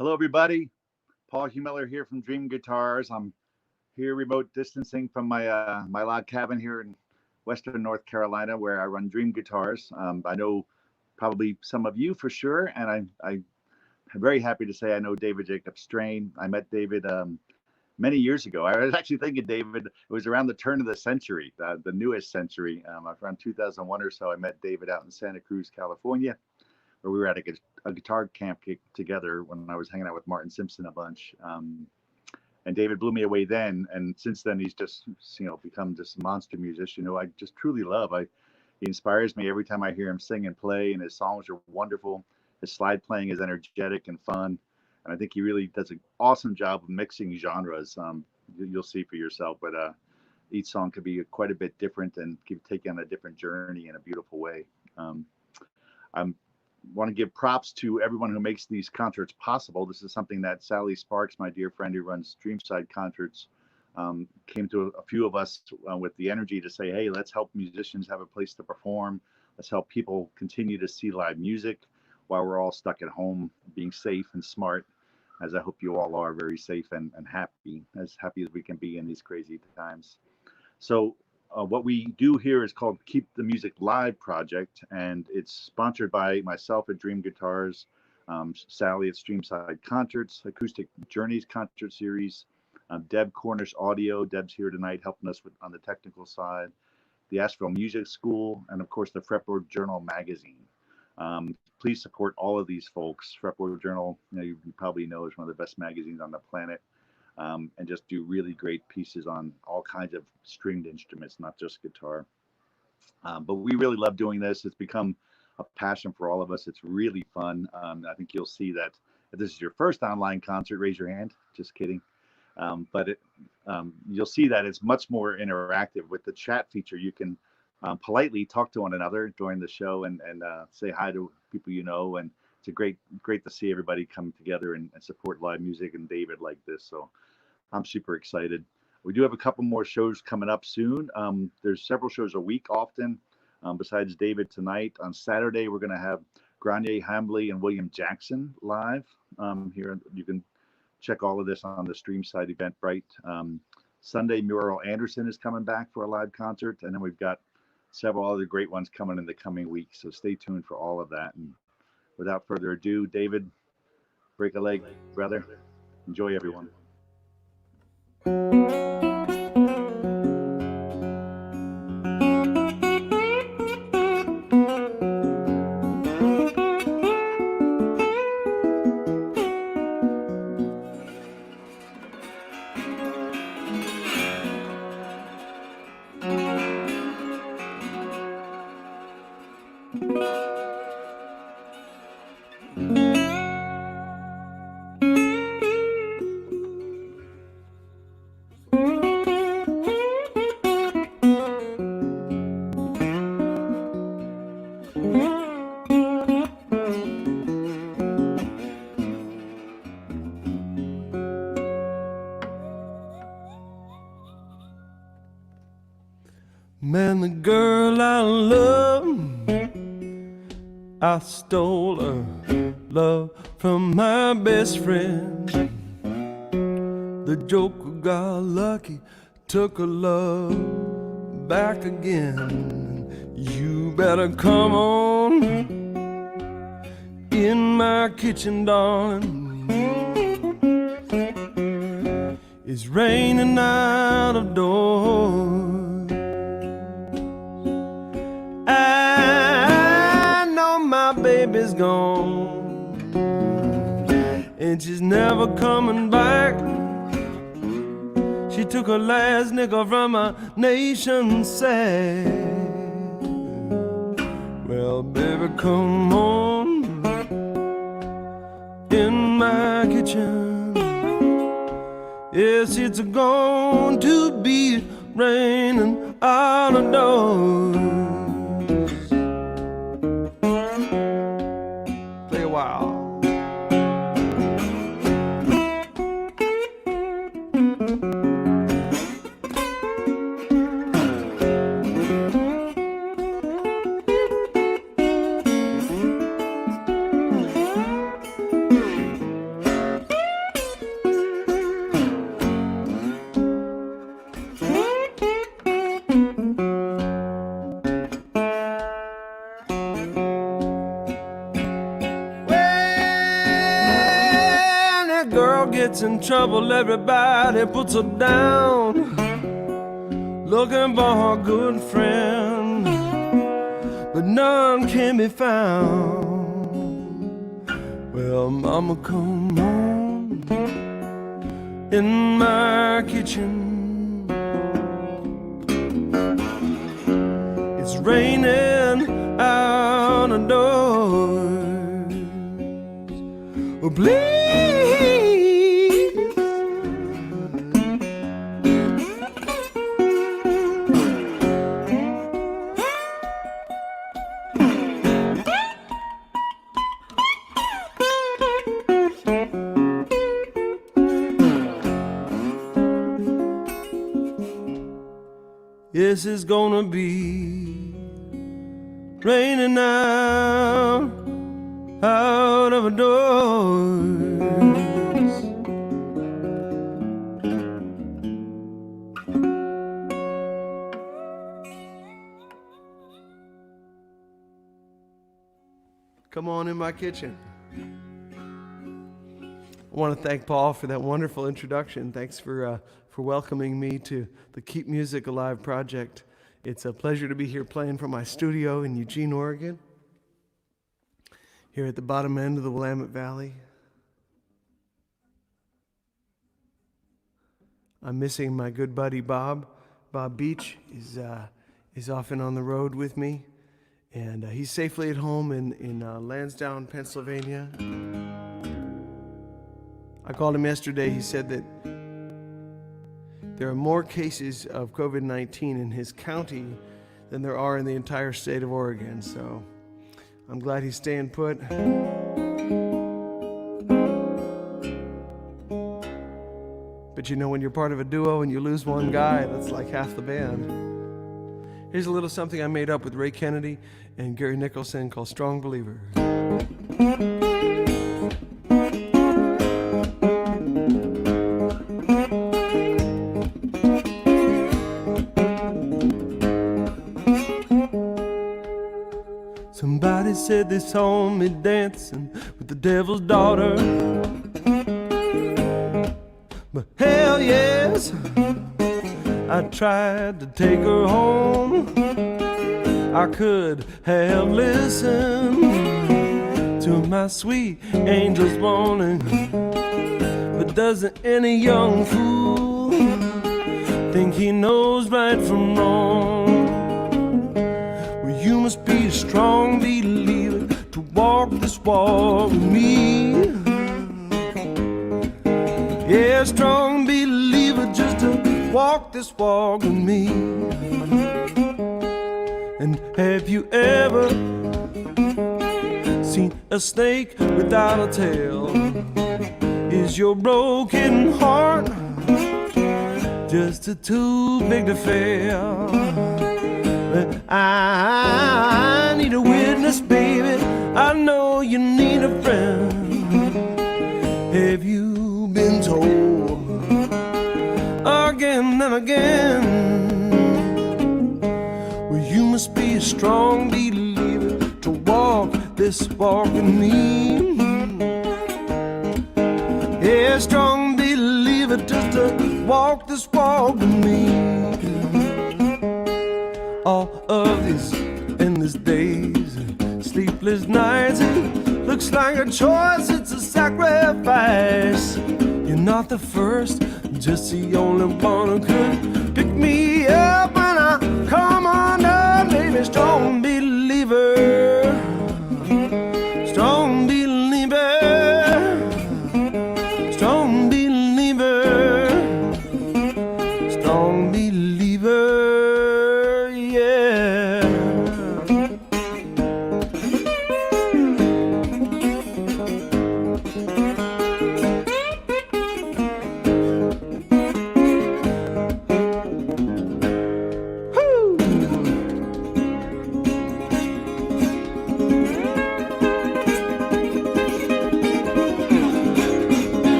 Hello, everybody. Paul Humiller here from Dream Guitars. I'm here remote distancing from my log cabin here in Western North Carolina, where I run Dream Guitars. I know probably some of you for sure, and I'm very happy to say I know David Jacob Strain. I met David many years ago. I was actually thinking, David, it was around the turn of the century, the newest century. Around 2001 or so, I met David out in Santa Cruz, California, where we were at a guitar camp together when I was hanging out with Martin Simpson a bunch. And David blew me away then. And since then, he's just, become this monster musician who I just truly love. He inspires me every time I hear him sing and play, and his songs are wonderful. His slide playing is energetic and fun. And I think he really does an awesome job of mixing genres. You'll see for yourself, but each song could be quite a bit different and take you on a different journey in a beautiful way. I want to give props to everyone who makes these concerts possible. This is something that Sally Sparks, my dear friend who runs Dreamside Concerts, came to a few of us with the energy to say, hey, let's help musicians have a place to perform. Let's help people continue to see live music while we're all stuck at home, being safe and smart, as I hope you all are very safe and happy as we can be in these crazy times. So what we do here is called Keep the Music Live Project, and it's sponsored by myself at Dream Guitars, Sally at Streamside Concerts, Acoustic Journeys Concert Series, Deb Cornish Audio. Deb's here tonight helping us on the technical side, the Asheville Music School, and of course the Fretboard Journal magazine. Please support all of these folks. Fretboard Journal, you probably know, is one of the best magazines on the planet, and just do really great pieces on all kinds of stringed instruments, not just guitar. But we really love doing this. It's become a passion for all of us. It's really fun. I think you'll see that if this is your first online concert, raise your hand. Just kidding. But you'll see that it's much more interactive with the chat feature. You can politely talk to one another during the show and say hi to people you know, and it's great to see everybody come together and support live music and David like this. So I'm super excited. We do have a couple more shows coming up soon. There's several shows a week often. Besides David tonight, on Saturday we're going to have Granier Hambley and William Jackson live here. You can check all of this on the Streamside Eventbrite. Sunday, Muriel Anderson is coming back for a live concert, and then we've got several other great ones coming in the coming weeks. So stay tuned for all of that. And without further ado, David, break a leg, brother. Enjoy, everyone. Man, the girl I love, I stole her love from my best friend. The joker got lucky, took her love back again. You better come on in my kitchen, darling. It's raining out of doors. I know my baby's gone, and she's never coming back. She took her last nickel from a nation sad. Well, baby, come on in my kitchen. Yes, it's going to be raining out of doors. Play a while. gets in trouble, everybody puts her down, looking for a good friend, but none can be found. Well, mama, come on in my kitchen. It's raining out of doors. Oh, please. Yes, it's gonna be raining out of doors. Come on in my kitchen. I want to thank Paul for that wonderful introduction. Thanks for welcoming me to the Keep Music Alive project. It's a pleasure to be here playing from my studio in Eugene, Oregon, here at the bottom end of the Willamette Valley. I'm missing my good buddy Bob. Bob Beach is often on the road with me, and he's safely at home in Lansdowne, Pennsylvania. I called him yesterday. He said that there are more cases of COVID-19 in his county than there are in the entire state of Oregon. So I'm glad he's staying put. But you know, when you're part of a duo and you lose one guy, that's like half the band. Here's a little something I made up with Ray Kennedy and Gary Nicholson called Strong Believer. Somebody said they saw me dancing with the devil's daughter, but hell yes, I tried to take her home. I could have listened to my sweet angel's warning, but doesn't any young fool think he knows right from wrong? You must be a strong believer to walk this walk with me. Yeah, strong believer just to walk this walk with me. And have you ever seen a snake without a tail? Is your broken heart just too big to fail? I need a witness, baby. I know you need a friend. Have you been told again and again? Well, you must be a strong believer to walk this walk with me. Yeah, strong believer just to walk this walk with me. All of these endless days, sleepless nights, it looks like a choice, it's a sacrifice. You're not the first, just the only one who could pick me up when I come undone, baby. Strong believer, strong believer, strong believer, strong believer.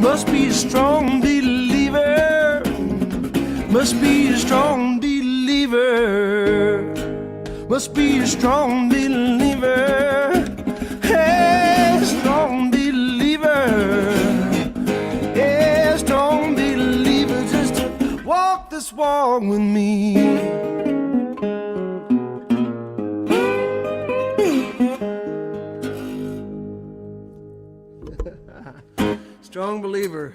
Must be a strong believer Must be a strong believer. Must be a strong believer. Hey, strong believer. Yeah, strong believer. Just to walk this walk with me. Strong believer.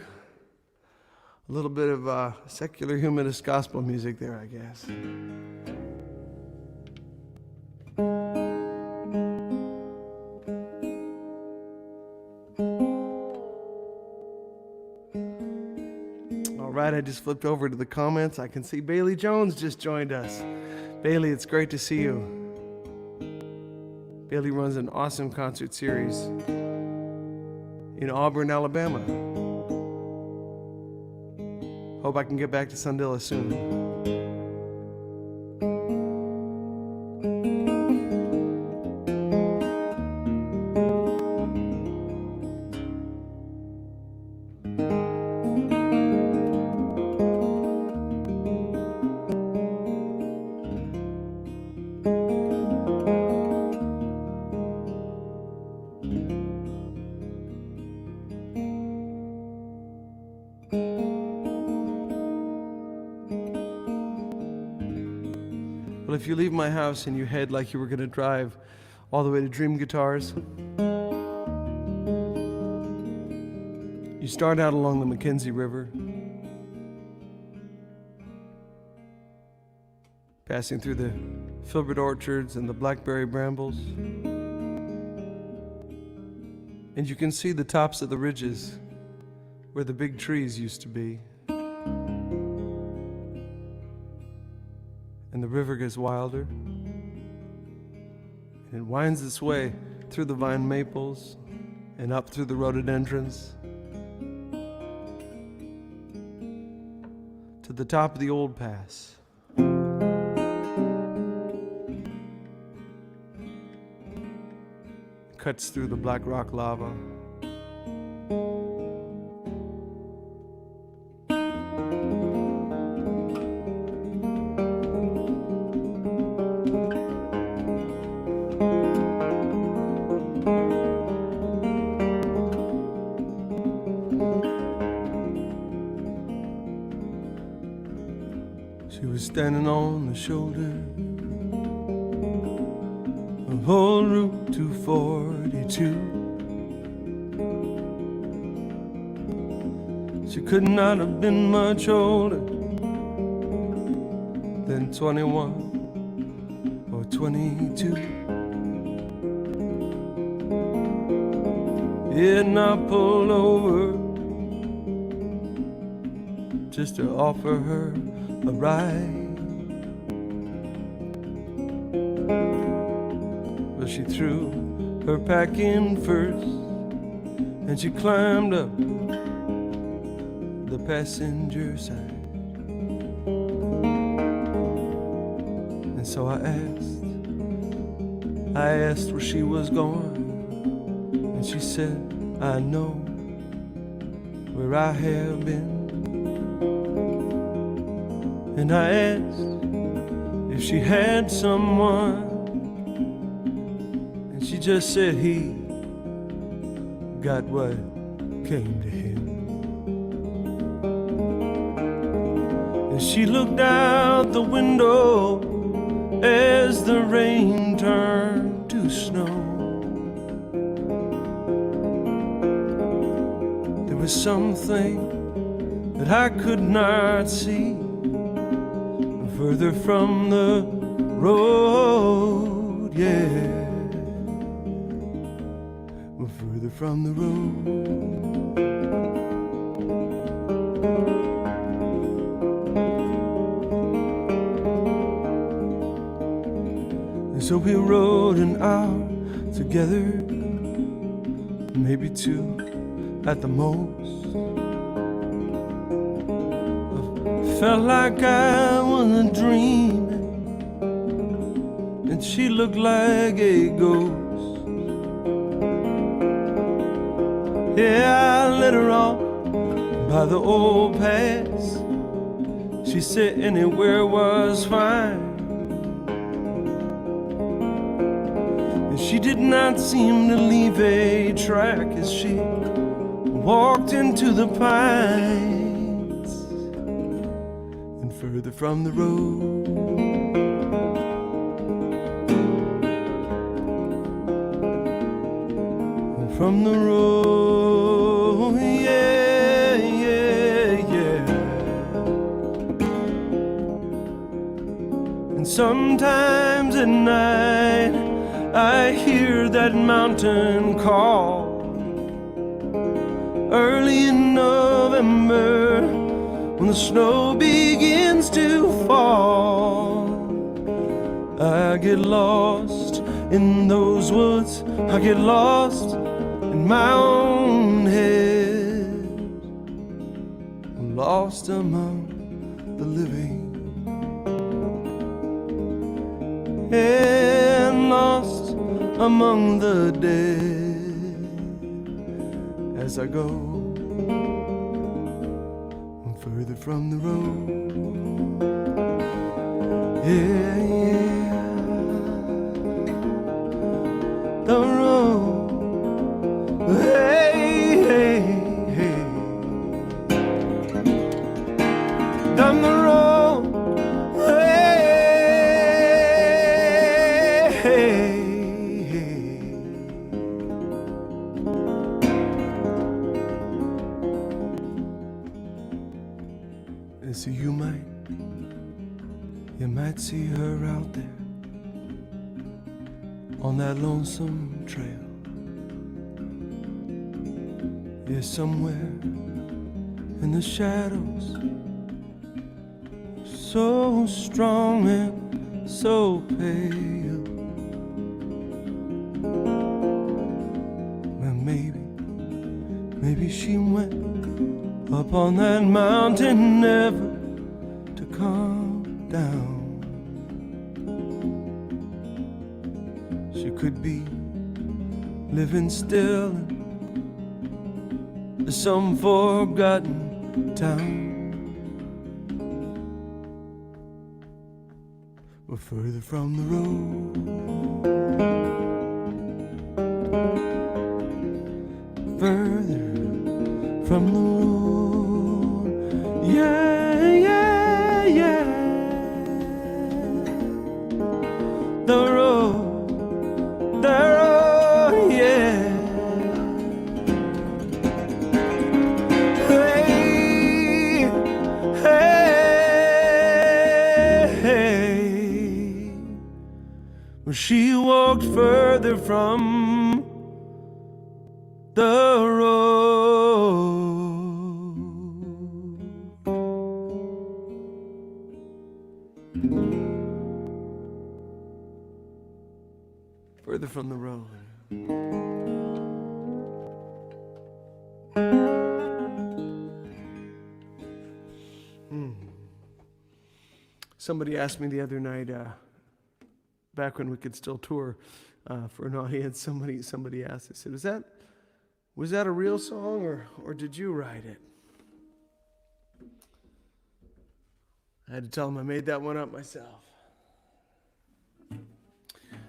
A little bit of secular humanist gospel music there, I guess. All right, I just flipped over to the comments. I can see Bailey Jones just joined us. Bailey, it's great to see you. Bailey runs an awesome concert series in Auburn, Alabama. Hope I can get back to Sundilla soon. Well, if you leave my house and you head like you were going to drive all the way to Dream Guitars, you start out along the Mackenzie River, passing through the filbert orchards and the blackberry brambles, and you can see the tops of the ridges where the big trees used to be. And the river gets wilder, and it winds its way through the vine maples and up through the rhododendrons to the top of the old pass. It cuts through the black rock lava. She was standing on the shoulder of old Route 242. She could not have been much older than 21 or 22. And I pulled over just to offer her a ride, but she threw her pack in first, and she climbed up the passenger side. And so I asked where she was going, and she said, I know where I have been. And I asked if she had someone, and she just said he got what came to him. And she looked out the window as the rain turned to snow. There was something that I could not see further from the road, yeah, further from the road. And so we rode an hour together, maybe two at the most. Felt like I was dreaming, and she looked like a ghost. Yeah, I let her off by the old pass, She said anywhere was fine. And she did not seem to leave a track as she walked into the pines and further from the road. From the road, yeah, yeah, yeah. And sometimes at night I hear that mountain call. Early in November, when the snow begins to fall, I get lost in those woods. I get lost in my own head, lost among the living and lost among the dead as I go further from the road. Yeah, yeah, the road. Hey, hey, hey, down the road. Hey, hey, hey. And so you might see her out there on that lonesome trail. Yeah, somewhere in the shadows, so strong and so pale. Well, maybe she went up on that mountain never to come down. She could be living still in some forgotten town, or further from the road, further from the road. Yeah, yeah, yeah, the road, yeah. She walked further from the road. Further from the road. Somebody asked me the other night, back when we could still tour for an audience, somebody asked, I said, was that a real song or did you write it? I had to tell them I made that one up myself.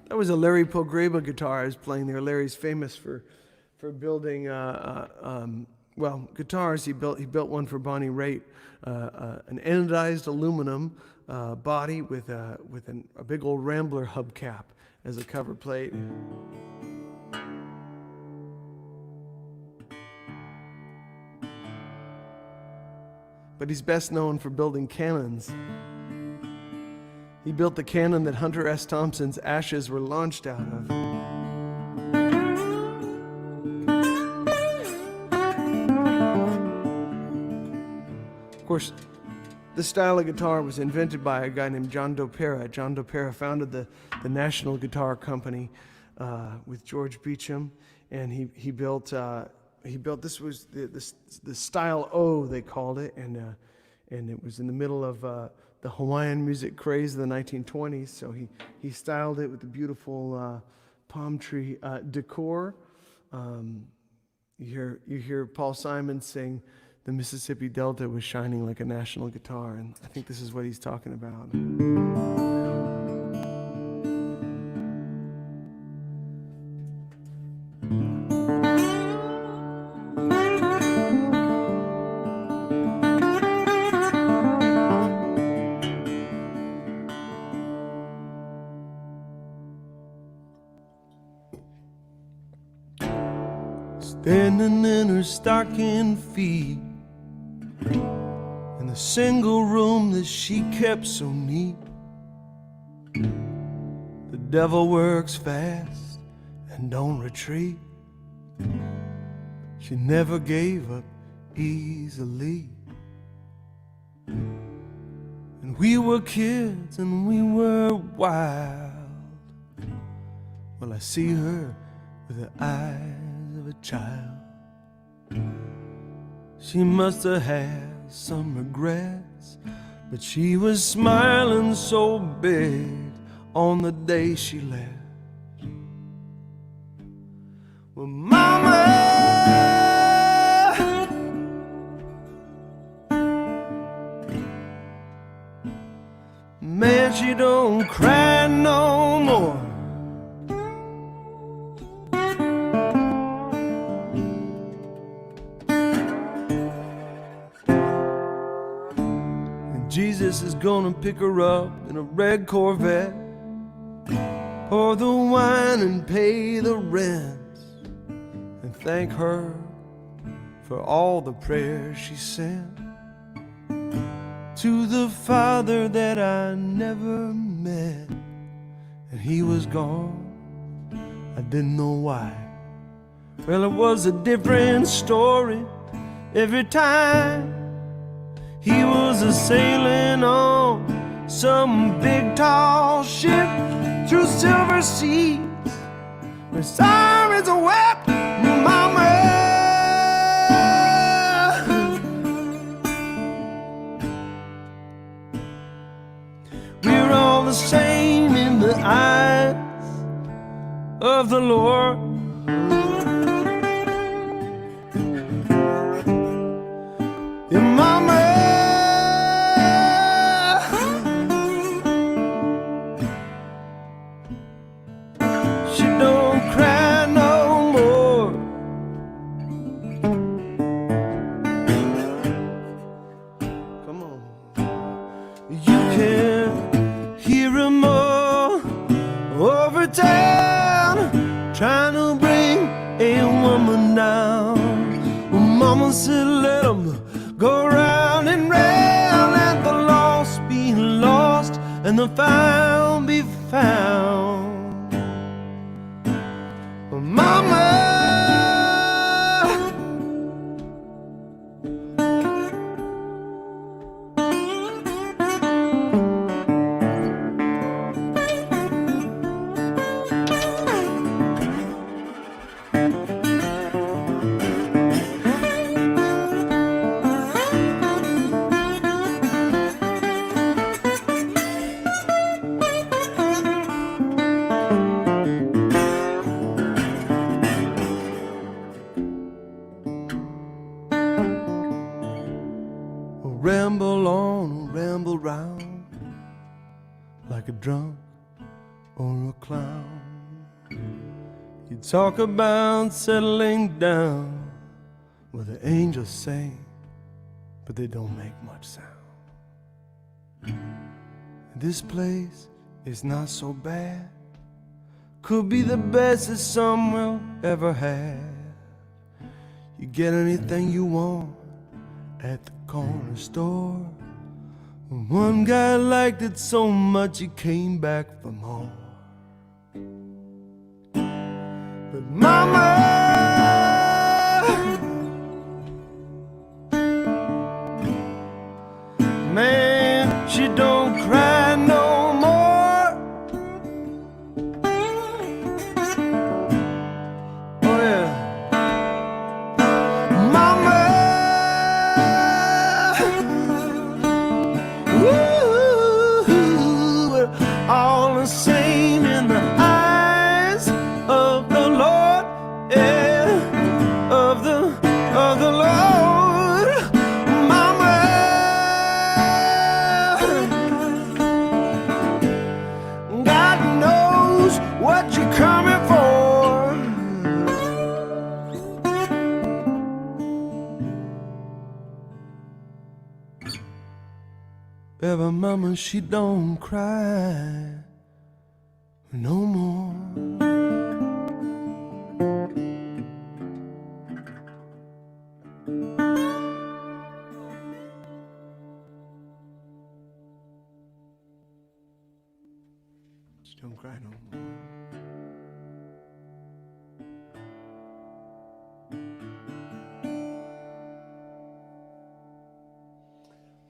That was a Larry Pogreba guitar I was playing there. Larry's famous for building guitars. He built one for Bonnie Raitt, an anodized aluminum body with a big old Rambler hubcap as a cover plate. But he's best known for building cannons. He built the cannon that Hunter S. Thompson's ashes were launched out of. Of course, this style of guitar was invented by a guy named John Dopera. John Dopera founded the National Guitar Company with George Beecham, and he built this was the style O, they called it, and it was in the middle of the Hawaiian music craze of the 1920s. So he styled it with the beautiful palm tree decor. You hear Paul Simon sing the Mississippi Delta was shining like a national guitar, and I think this is what he's talking about. Standing in her stocking feet in the single room that she kept so neat. The devil works fast and don't retreat. She never gave up easily. And we were kids and we were wild. Well, I see her with the eyes of a child. She must have had some regrets, but she was smiling so big on the day she left. Well, Mama, man, she don't cry no more. Jesus is gonna pick her up in a red Corvette, pour the wine and pay the rent, and thank her for all the prayers she sent to the Father that I never met. And he was gone, I didn't know why. Well, it was a different story every time. He was a-sailing on some big tall ship through silver seas, where sirens wept, Mama. We're all the same in the eyes of the Lord. Your Mama, trying to bring a woman down. Well, Mama said, let them go round and round, let the lost be lost and the found be found. Well, Mama, ramble on, ramble round, like a drunk or a clown. You talk about settling down, where the angels sing, but they don't make much sound. This place is not so bad, could be the best that some will ever have. You get anything you want at the corner store. One guy liked it so much he came back for more. But Mama, man, she don't cry no more. Oh yeah, Mama, we're all the same in the eyes of the Lord, yeah, of the Lord. Ever mama, she don't cry no more. She don't cry no more.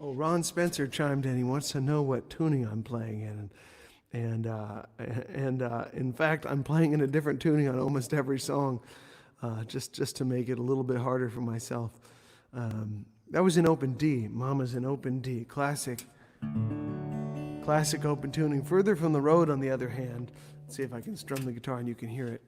Oh, Ron Spencer chimed in. He wants to know what tuning I'm playing in. And in fact, I'm playing in a different tuning on almost every song, just to make it a little bit harder for myself. That was in open D. Mama's in open D. Classic open tuning. Further from the Road, on the other hand, let's see if I can strum the guitar and you can hear it.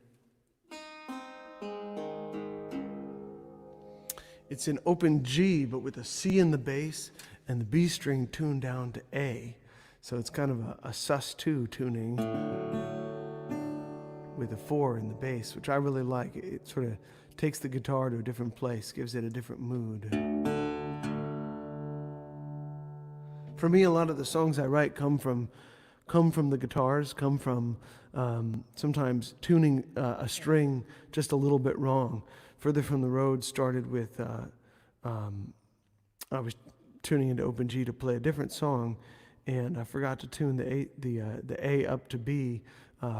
It's in open G, but with a C in the bass and the B string tuned down to A. So it's kind of a sus2 tuning with a 4 in the bass, which I really like. It sort of takes the guitar to a different place, gives it a different mood. For me, a lot of the songs I write come from the guitars, come from sometimes tuning a string just a little bit wrong. Further from the Road started with, I was tuning into open G to play a different song, and I forgot to tune the A up to B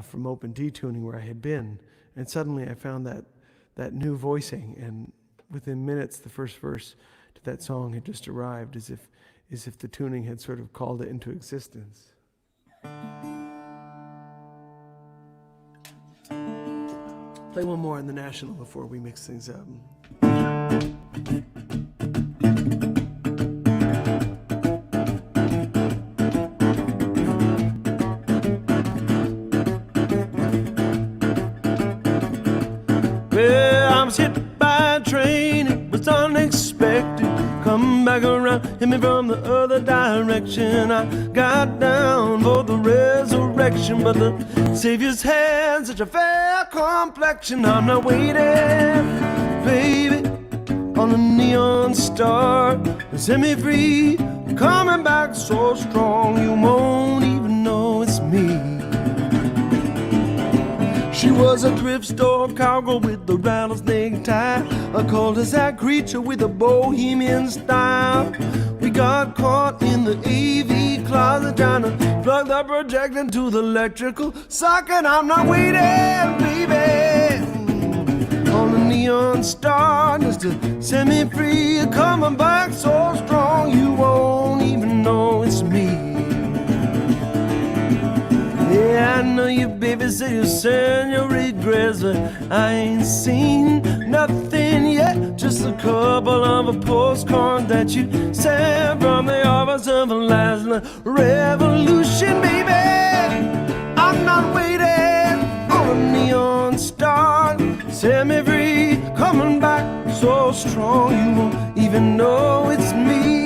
from open D tuning where I had been. And suddenly I found that new voicing, and within minutes the first verse to that song had just arrived, as if the tuning had sort of called it into existence. Play one more in the National before we mix things up. Well, I was hit by a train, it was unexpected. Come back around, hit me from the other direction. I got down for the resurrection, but the Savior's had such a fair complexion. I'm not waiting, baby, on a neon star to set me free. Coming back so strong, you won't even know it's me. She was a thrift store cowgirl with the rattlesnake tie, a cul-de-sac creature with a bohemian style. We got caught in the AV closet trying to plug the projector into the electrical socket. I'm not waiting, baby, on a neon star just to set me free. Coming back so strong, you won't even know it's me. Yeah, I know you, baby, say you send your regrets, but I ain't seen nothing yet. Just a couple of a postcard that you sent from the office of a last revolution, baby. I'm not waiting on a neon star. Set me free, coming back so strong, you won't even know it's me.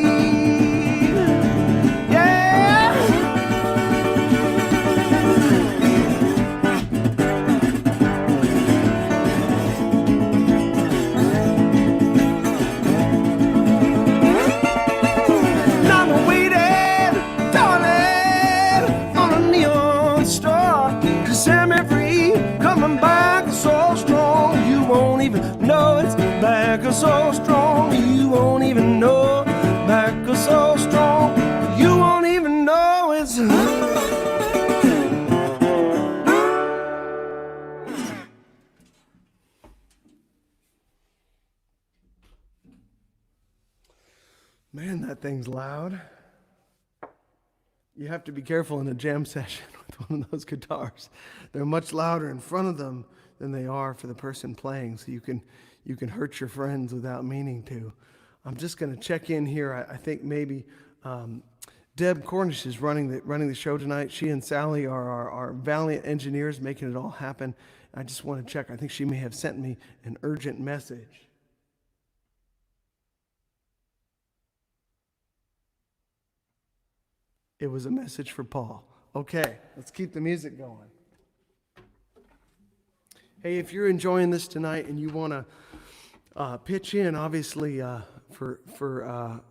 So strong, you won't even know. Back so strong, you won't even know it's. Man, that thing's loud. You have to be careful in a jam session with one of those guitars. They're much louder in front of them than they are for the person playing, so you can hurt your friends without meaning to. I'm just going to check in here. I think maybe Deb Cornish is running the show tonight. She and Sally are our valiant engineers making it all happen. I just want to check. I think she may have sent me an urgent message. It was a message for Paul. Okay, let's keep the music going. Hey, if you're enjoying this tonight and you want to pitch in, obviously, for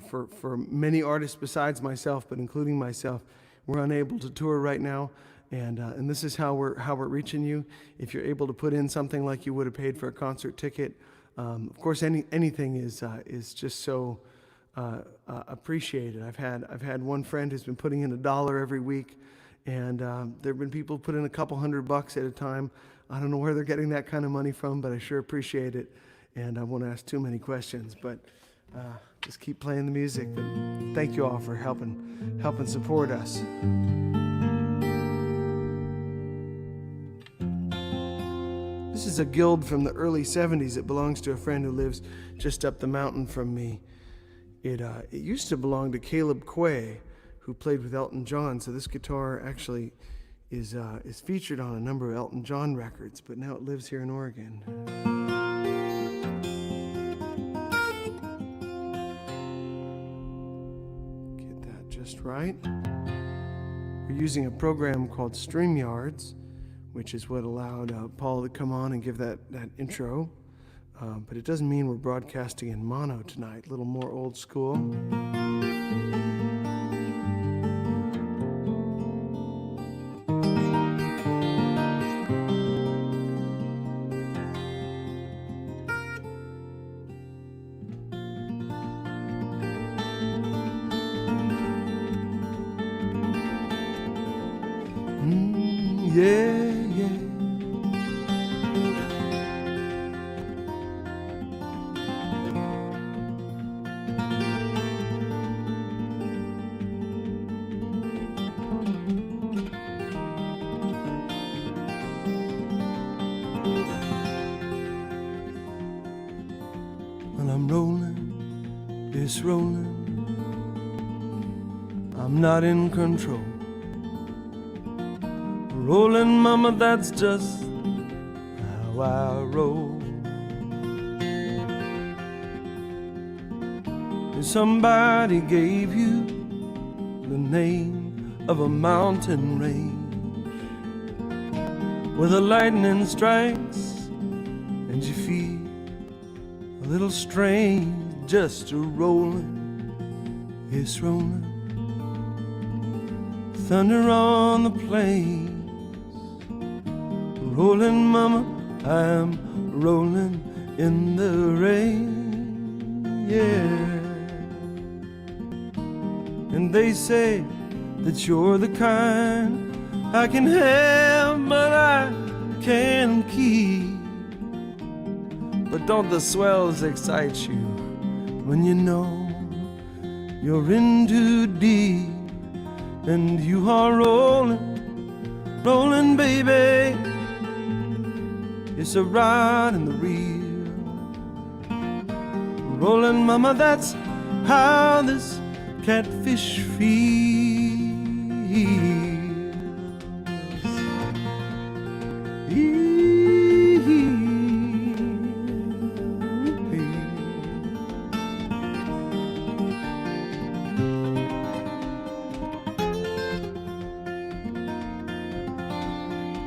for many artists besides myself, but including myself, we're unable to tour right now, and this is how we're reaching you. If you're able to put in something like you would have paid for a concert ticket, of course, anything is just so appreciated. I've had one friend who's been putting in $1 every week, and there have been people who put in a couple $100 at a time. I don't know where they're getting that kind of money from, but I sure appreciate it. And I won't ask too many questions, but just keep playing the music. But thank you all for helping support us. This is a guild from the early 70s. It belongs to a friend who lives just up the mountain from me. It used to belong to Caleb Quay, who played with Elton John. So this guitar actually is featured on a number of Elton John records, but now it lives here in Oregon. Get that just right. We're using a program called StreamYards, which is what allowed Paul to come on and give that intro. But it doesn't mean we're broadcasting in mono tonight, a little more old school. It's rolling, I'm not in control. Rollin' Mama, that's just how I roll. If somebody gave you the name of a mountain range where the lightning strikes and you feel a little strange, just a rollin', it's rollin'. Thunder on the plains, rollin' Mama, I'm rollin' in the rain, yeah. And they say that you're the kind I can have, but I can't keep. But don't the swells excite you when you know you're in too deep and you are rolling, rolling, baby? It's a ride in the reel. Rolling, Mama, that's how this catfish feels.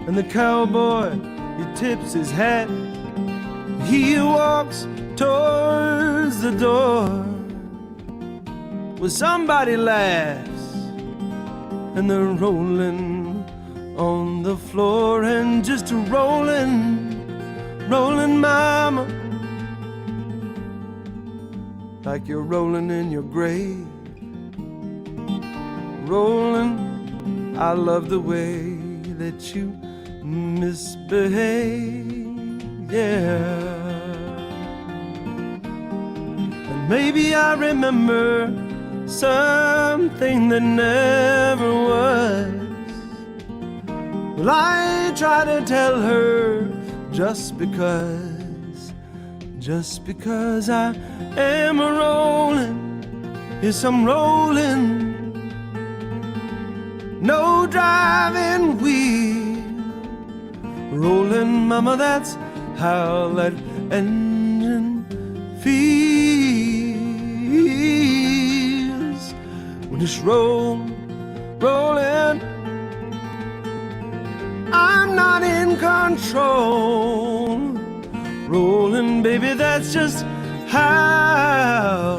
And the cowboy, he tips his hat, he walks towards the door, where somebody laughs, and they're rolling on the floor, and just rolling, rolling, Mama, like you're rolling in your grave. Rolling, I love the way that you misbehave, yeah. And maybe I remember something that never was. Well, I try to tell her just because I am a rolling, yes, I'm rolling. No driving wheel, rolling, Mama, that's how that engine feels. When it's rolling, I'm not in control. Rolling, baby, that's just how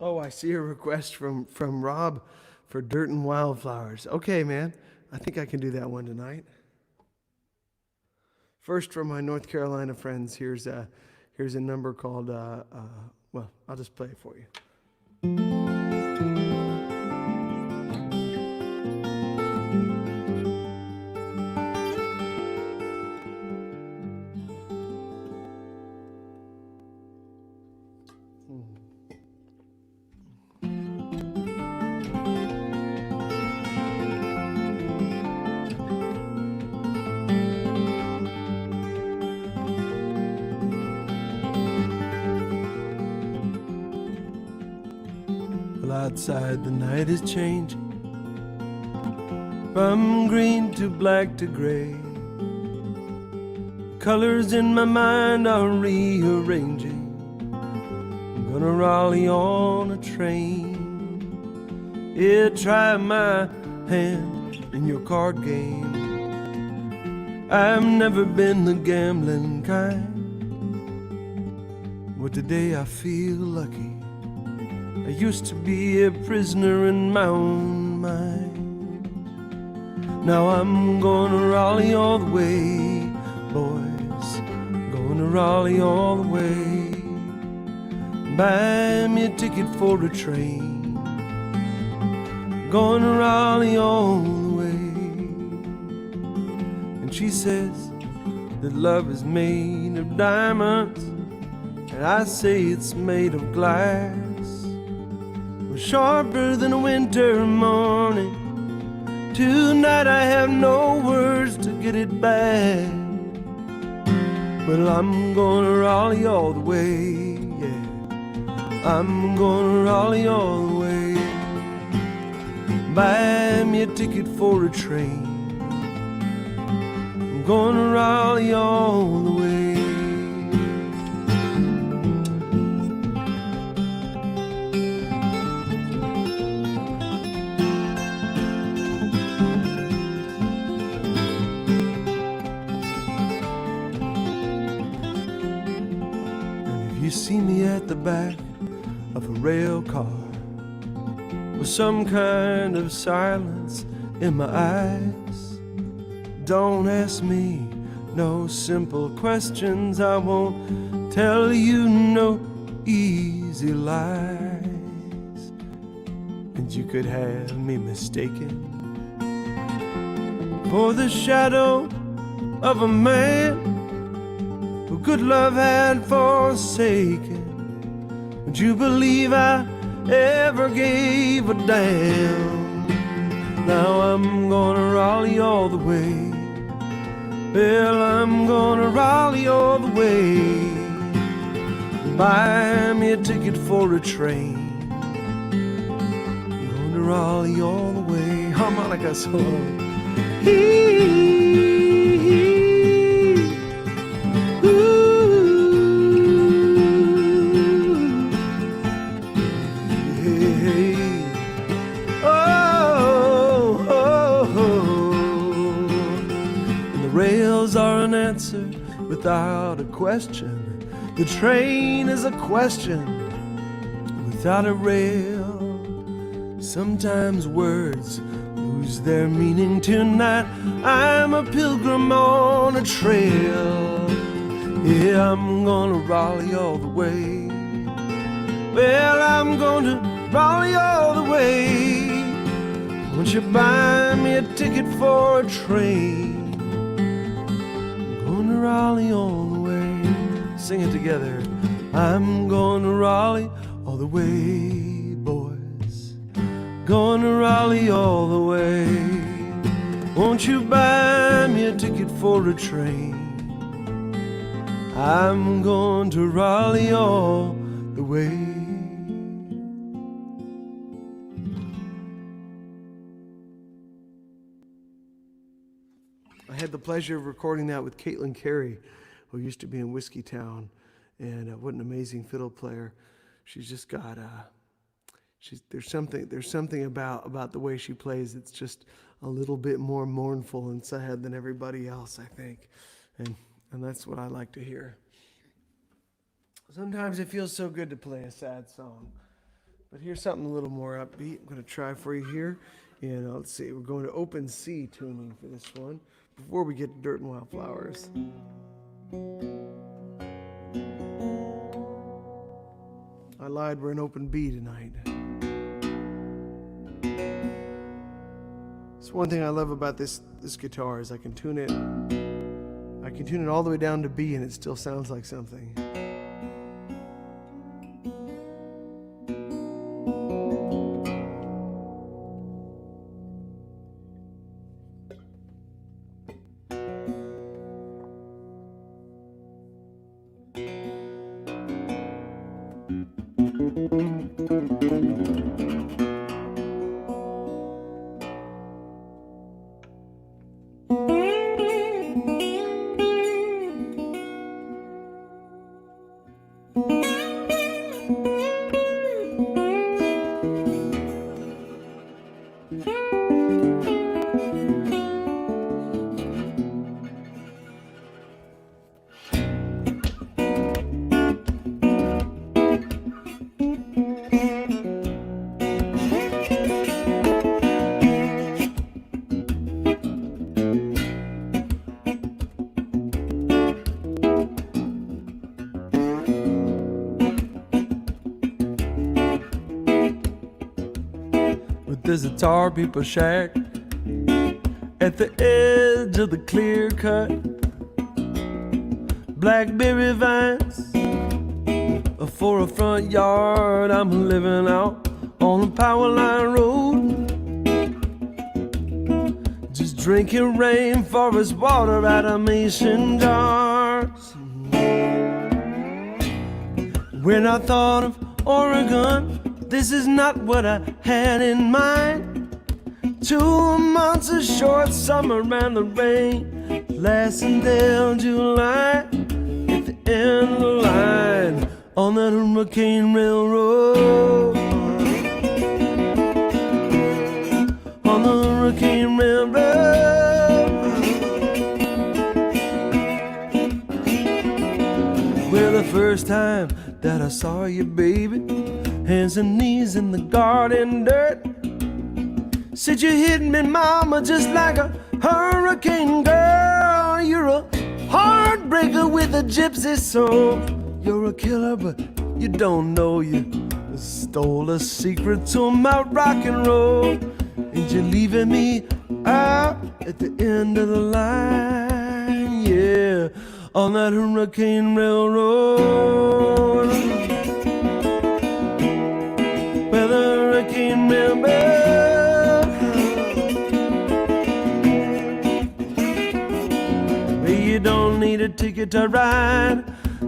Oh, I see a request from Rob for Dirt and Wildflowers. Okay, man. I think I can do that one tonight. First, from my North Carolina friends, here's a number called, well, I'll just play it for you. Outside the night is changing from green to black to gray. Colors in my mind are rearranging. I'm gonna Raleigh on a train. Yeah, try my hand in your card game. I've never been the gambling kind, but today I feel lucky. I used to be a prisoner in my own mind. Now I'm going to Raleigh all the way, boys. Going to Raleigh all the way. Buy me a ticket for a train. Going to Raleigh all the way. And she says that love is made of diamonds, and I say it's made of glass. Sharper than a winter morning. Tonight I have no words to get it back. Well, I'm gonna Raleigh all the way, yeah. I'm gonna Raleigh all the way. Buy me a ticket for a train. I'm gonna Raleigh all the way. You see me at the back of a rail car with some kind of silence in my eyes. Don't ask me no simple questions. I won't tell you no easy lies. And you could have me mistaken for the shadow of a man who good love had forsaken. Would you believe I ever gave a damn? Now I'm gonna Raleigh all the way. Well, I'm gonna Raleigh all the way. Buy me a ticket for a train. I'm going to Raleigh all the way. Harmonica solo. Are an answer without a question. The train is a question without a rail. Sometimes words lose their meaning. Tonight I'm a pilgrim on a trail. Yeah, I'm gonna Raleigh all the way. Well, I'm gonna Raleigh all the way. Won't you buy me a ticket for a train? Raleigh all the way. Sing it together. I'm going to Raleigh all the way, boys. Going to Raleigh all the way. Won't you buy me a ticket for a train? I'm going to Raleigh all the way. I had the pleasure of recording that with Caitlin Carey, who used to be in Whiskey Town, and what an amazing fiddle player. She's just got there's something about the way she plays that's just a little bit more mournful and sad than everybody else, I think, and that's what I like to hear. Sometimes it feels so good to play a sad song, But here's something a little more upbeat. I'm going to try for you here. And let's see, we're going to open C tuning for this one before we get to Dirt and Wildflowers. I lied, we're in open B tonight. It's one thing I love about this guitar is I can tune it all the way down to B and it still sounds like something. There's a tar people shack at the edge of the clear cut. Blackberry vines for a front yard. I'm living out on a power line road, just drinking rainforest water out of mason jars. When I thought of Oregon, this is not what I had in mind. 2 months of short summer and the rain lasting till July. At the end of the line on that Hurricane Railroad, on the Hurricane Railroad. Well, the first time that I saw you, baby, hands and knees in the garden dirt, said you hit me, mama, just like a hurricane girl. You're a heartbreaker with a gypsy soul. You're a killer, but you don't know you stole a secret to my rock and roll. And you're leaving me out at the end of the line, yeah, on that Hurricane Railroad. Where the Hurricane Railroad. You don't need a ticket to ride.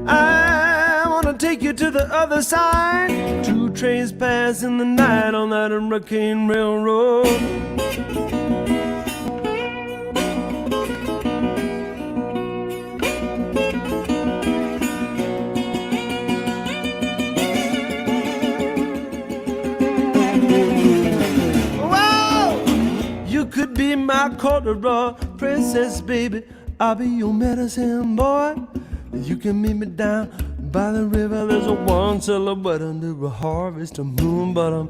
I wanna take you to the other side. 2 trains pass in the night on that Hurricane Railroad. Whoa! You could be my corduroy princess, baby. I'll be your medicine boy. You can meet me down by the river. There's a one silhouette under a harvest of moon, but I'm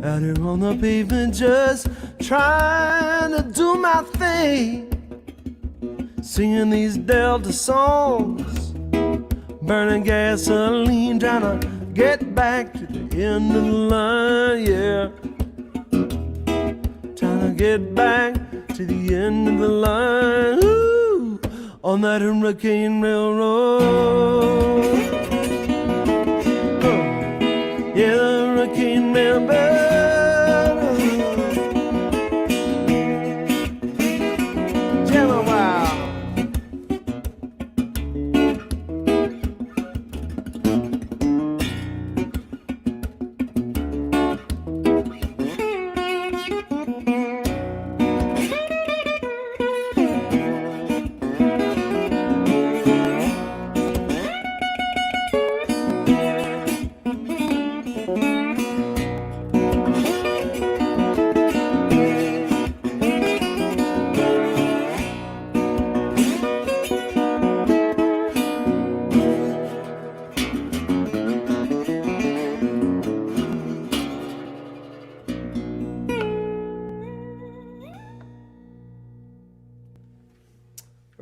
out here on the pavement just trying to do my thing, singing these Delta songs, burning gasoline, trying to get back to the end of the line, yeah, trying to get back to the end of the line. Ooh. On that Hurricane Railroad, yeah, the Hurricane Railroad. Jam a wow.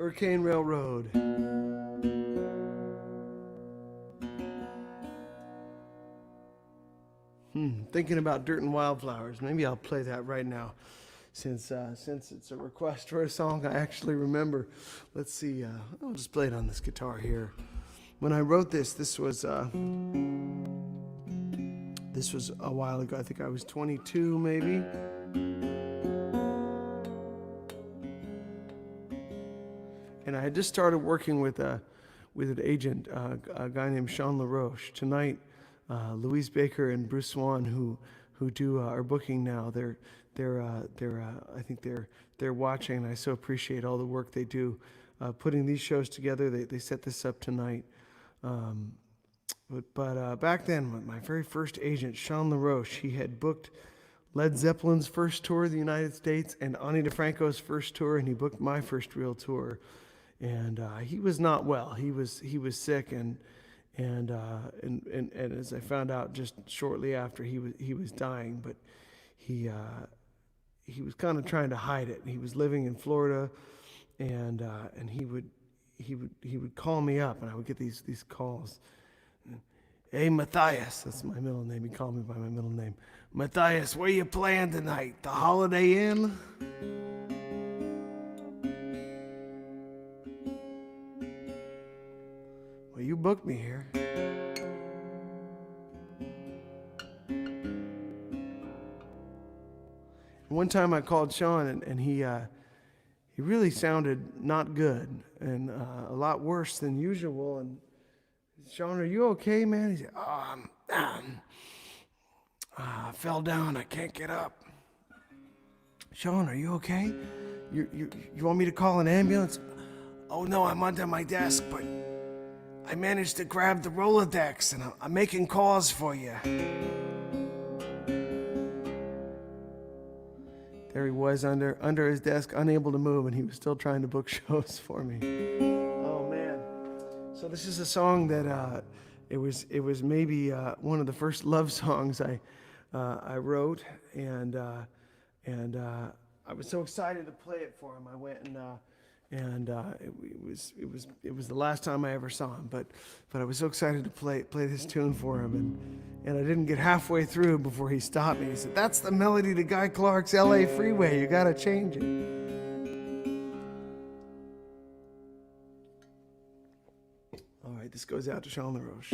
Hurricane Railroad. Thinking about Dirt and Wildflowers. Maybe I'll play that right now, since it's a request for a song I actually remember. Let's see. I'll just play it on this guitar here. When I wrote this was a while ago. I think I was 22, maybe. And I had just started working with an agent, a guy named Sean LaRoche. Tonight, Louise Baker and Bruce Swan, who do our booking now, I think they're watching, and I so appreciate all the work they do putting these shows together. They set this up tonight. But back then, with my very first agent, Sean LaRoche, he had booked Led Zeppelin's first tour of the United States and Ani DeFranco's first tour, and he booked my first real tour. And he was not well. He was sick, and as I found out just shortly after, he was dying. But he was kind of trying to hide it. He was living in Florida, and he would call me up, and I would get these calls. Hey, Matthias, that's my middle name. He called me by my middle name. Matthias, where you playing tonight? The Holiday Inn? Well, you booked me here. One time I called Sean, and he really sounded not good, and a lot worse than usual. And Sean, are you okay, man? He said, I fell down. I can't get up. Sean, are you okay? You want me to call an ambulance? Oh, no, I'm under my desk, but I managed to grab the Rolodex, and I'm making calls for you. There he was under his desk, unable to move, and he was still trying to book shows for me. Oh, man. So this is a song that it was maybe one of the first love songs I wrote, and I was so excited to play it for him. I went and it was the last time I ever saw him, but I was so excited to play this tune for him, and I didn't get halfway through before he stopped me. He said, "That's the melody to Guy Clark's L.A. Freeway. You got to change it." All right, this goes out to Sean LaRoche.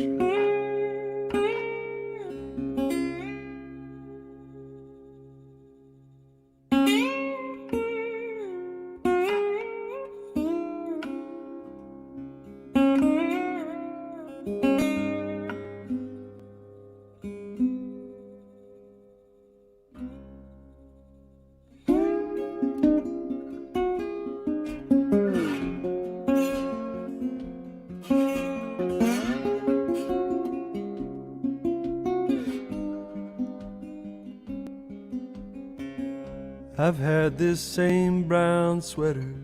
I've had this same brown sweater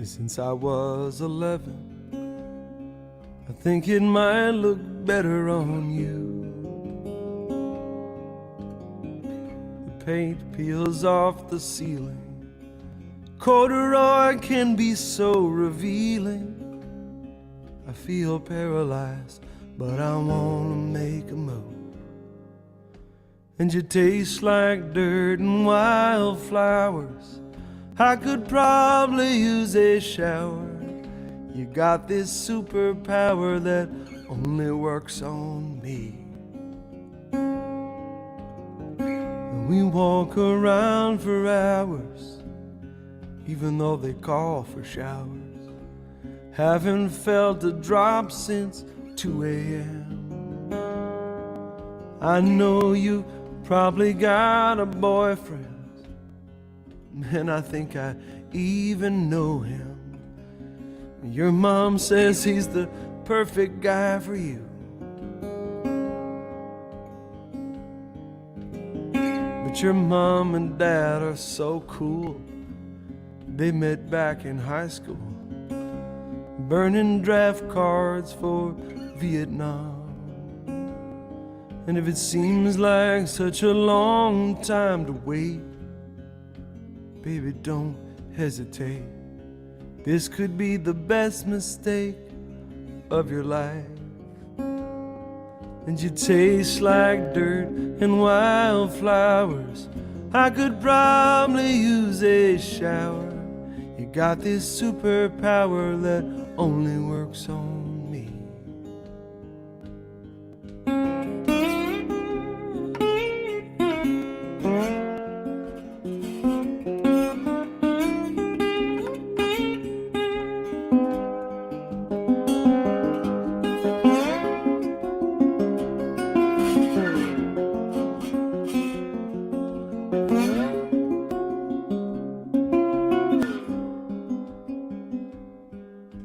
since I was 11. I think it might look better on you. The paint peels off the ceiling. Corduroy can be so revealing. I feel paralyzed, but I wanna make a move. And you taste like dirt and wildflowers. I could probably use a shower. You got this superpower that only works on me. And we walk around for hours, even though they call for showers. Haven't felt a drop since 2 a.m. I know you probably got a boyfriend, and I think I even know him. Your mom says he's the perfect guy for you. But your mom and dad are so cool. They met back in high school, burning draft cards for Vietnam. And if it seems like such a long time to wait, baby, don't hesitate. This could be the best mistake of your life. And you taste like dirt and wildflowers. I could probably use a shower. You got this superpower that only works on me.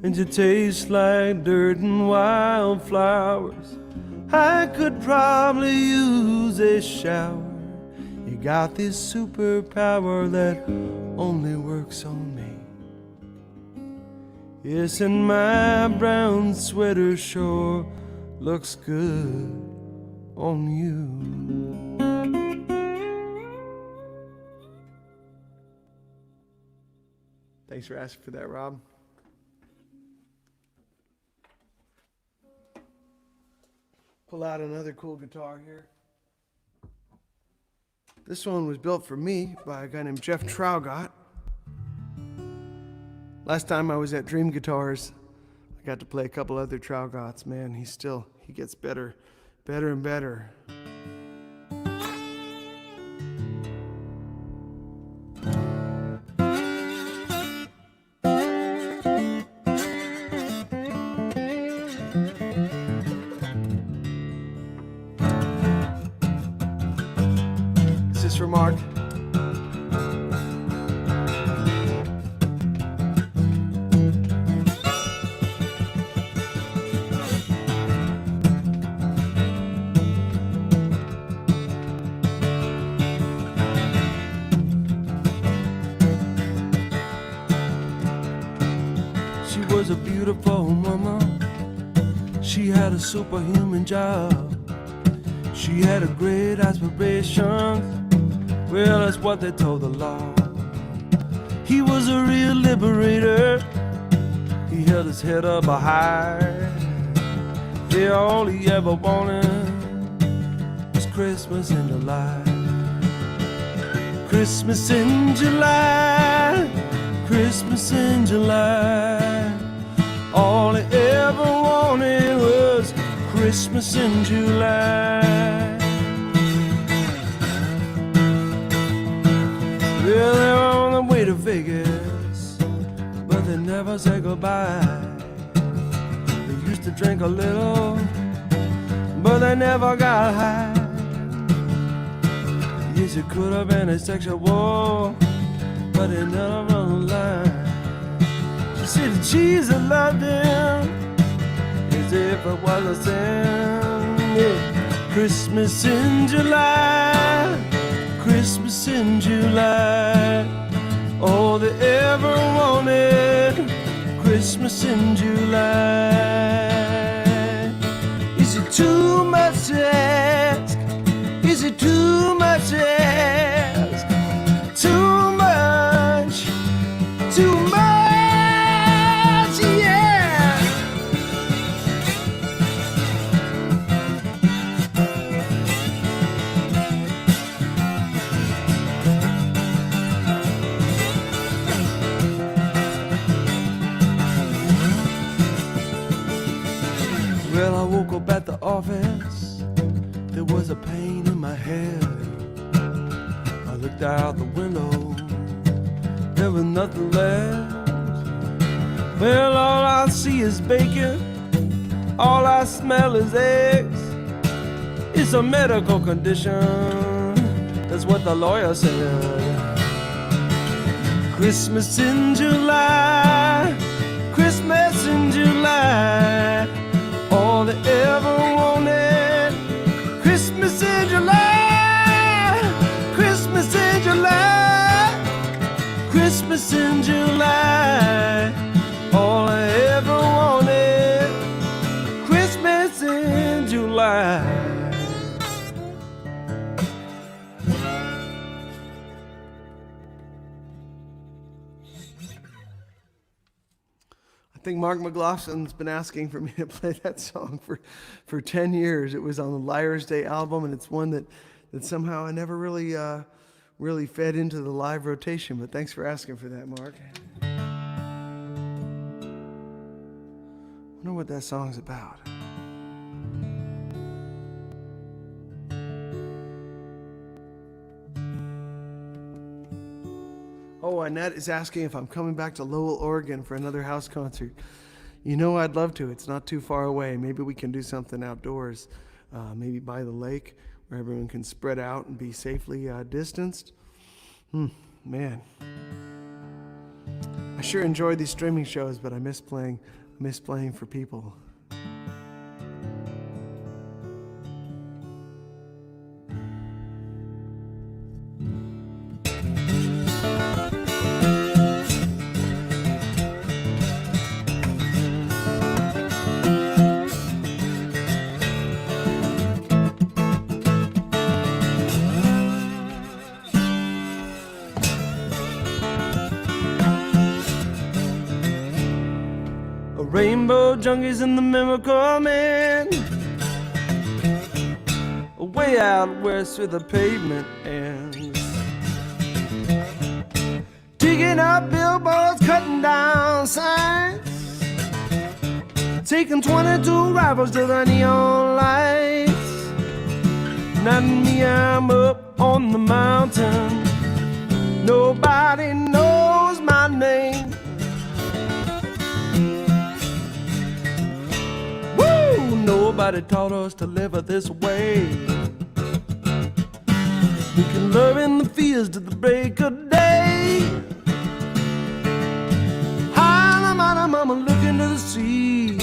And you taste like dirt and wildflowers. I could probably use a shower. You got this superpower that only works on me. Yes, and my brown sweater sure looks good on you. Thanks for asking for that, Rob. Pull out another cool guitar here. This one was built for me by a guy named Jeff Traugott. Last time I was at Dream Guitars, I got to play a couple other Traugotts. Man, he gets better and better. This is for Mark. She was a beautiful mama. She had a superhuman job. She had a great aspiration. Well, that's what they told the law. He was a real liberator. He held his head up high. Yeah, all he ever wanted was Christmas in July. Christmas in July. Christmas in July. All he ever wanted was Christmas in July. Well, they were on the way to Vegas, but they never said goodbye. They used to drink a little, but they never got high. Yes, it could have been a sexual, but it never run the line. She said that Jesus loved him as if it was a sin. Yeah. Christmas in July, Christmas in July. All they ever wanted, Christmas in July. Is it too much to ask? Is it too much to ask? Too much, too much, yeah. Well, I woke up at the office. There was a pain in my head. I looked out the window. There was nothing left. Well, all I see is bacon. All I smell is eggs. It's a medical condition. That's what the lawyer said. Christmas in July. Christmas in July. All they ever wanted. Christmas in July. Christmas in July. Christmas in July. All I ever wanted. Christmas in July. think Mark McLaughlin's been asking for me to play that song for 10 years. It was on the Liar's Day album, and it's one that somehow I never really fed into the live rotation, but thanks for asking for that, Mark. I wonder what that song's about. Oh, Annette is asking if I'm coming back to Lowell, Oregon for another house concert. You know, I'd love to. It's not too far away. Maybe we can do something outdoors, maybe by the lake where everyone can spread out and be safely distanced. Man. I sure enjoy these streaming shows, but I miss playing for people. Rainbow junkies and the miracle man, way out west where the pavement ends, digging up billboards, cutting down signs, taking 22 rifles to the neon lights. Not me, I'm up on the mountain, nobody knows my name. Nobody taught us to live this way. We can love in the fields to the break of day. Holla, mama, look into the sea.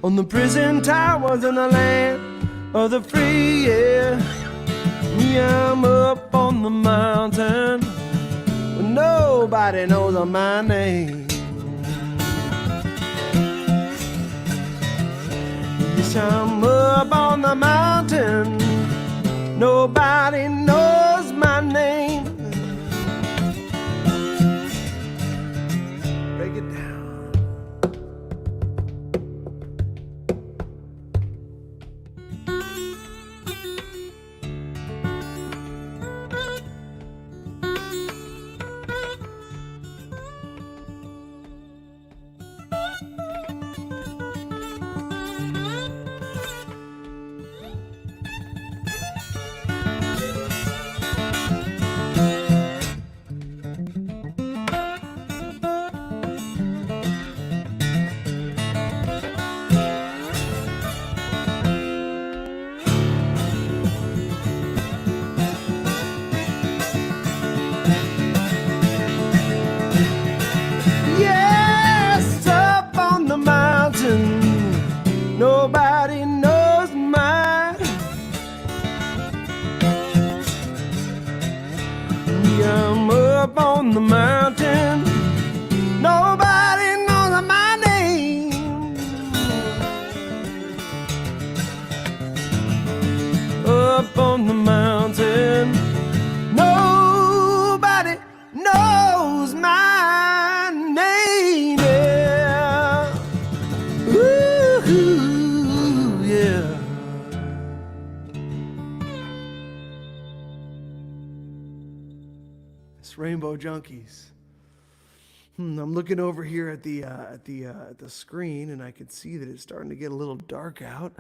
On the prison towers in the land of the free, yeah. Me, I'm up on the mountain, but nobody knows my name. I'm up on the mountain, nobody knows my name. Break it down. Nobody knows mine. I'm up on the mountain, nobody knows my name. Up on the mountain, nobody knows my name. Yeah. Ooh, yeah. It's Rainbow Junkies. I'm looking over here at the screen, and I can see that it's starting to get a little dark out.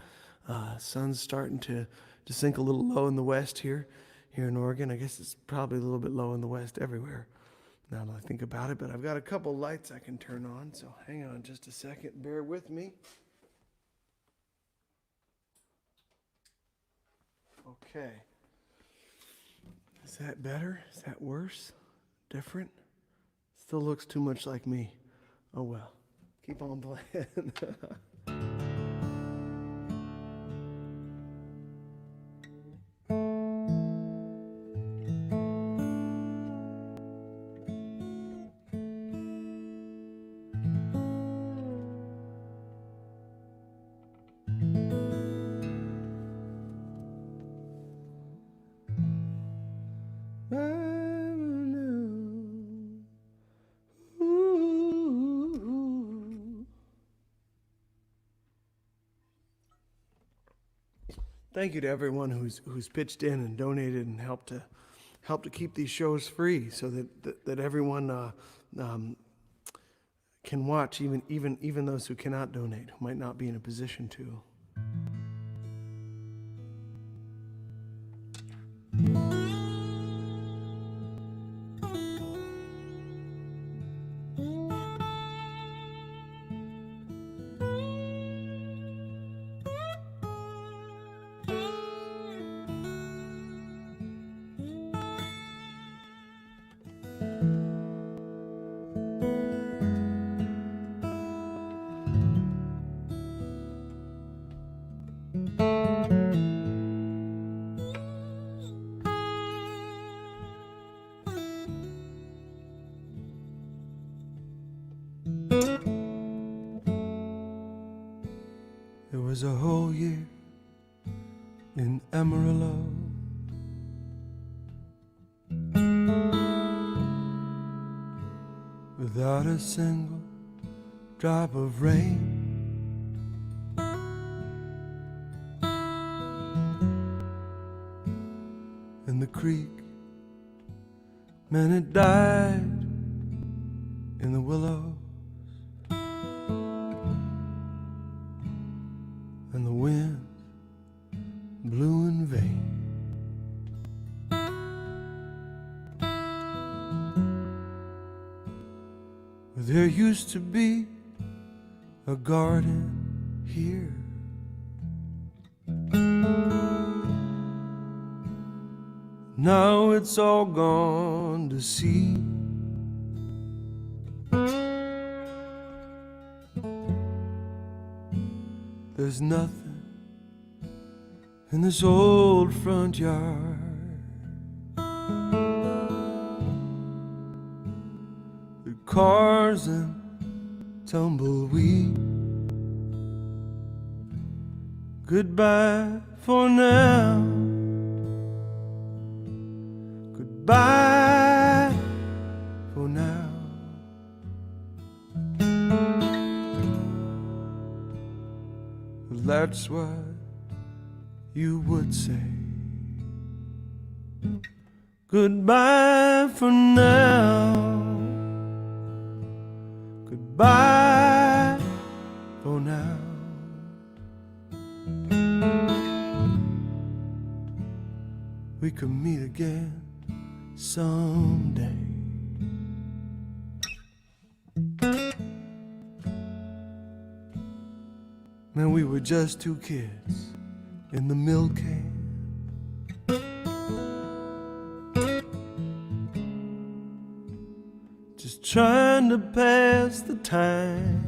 Sun's starting to sink a little low in the west here in Oregon. I guess it's probably a little bit low in the west everywhere, now that I think about it. But I've got a couple lights I can turn on, so hang on just a second. Bear with me. Okay. Is that better? Is that worse? Different? Still looks too much like me. Oh well. Keep on playing. Ooh. Thank you to everyone who's pitched in and donated and helped to keep these shows free, so that everyone can watch, even those who cannot donate, who might not be in a position to. There was a whole year in Amarillo, without a single drop of rain. And the creek, man, it died in the willows. And the wind blew in vain. There used to be a garden here, now it's all gone to seed. There's nothing in this old front yard. The cars and tumbleweed. Goodbye for now. Goodbye for now. That's what you would say. Goodbye for now. Goodbye for now. We could meet again someday. Man, we were just two kids in the mill camp, just trying to pass the time.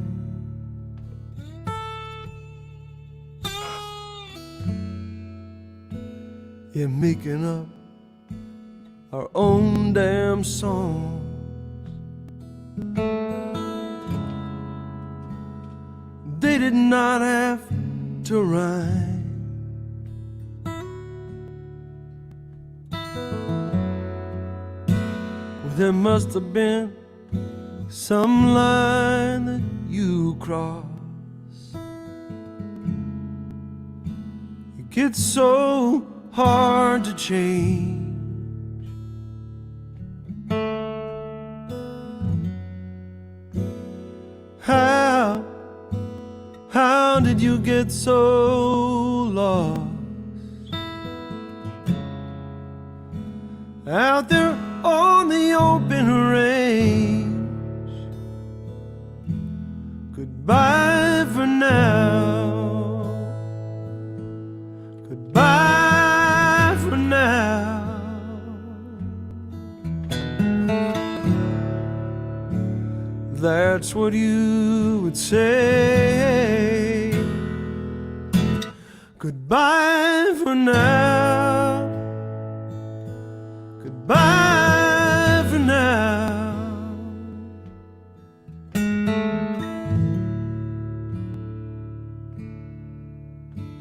Yeah, making up our own damn songs. They did not have to rhyme. Well, there must have been some line that you crossed. It gets so hard to change. How did you get so lost out there on the open range? Goodbye for now. Goodbye for now. That's what you would say. Goodbye for now. Goodbye for now.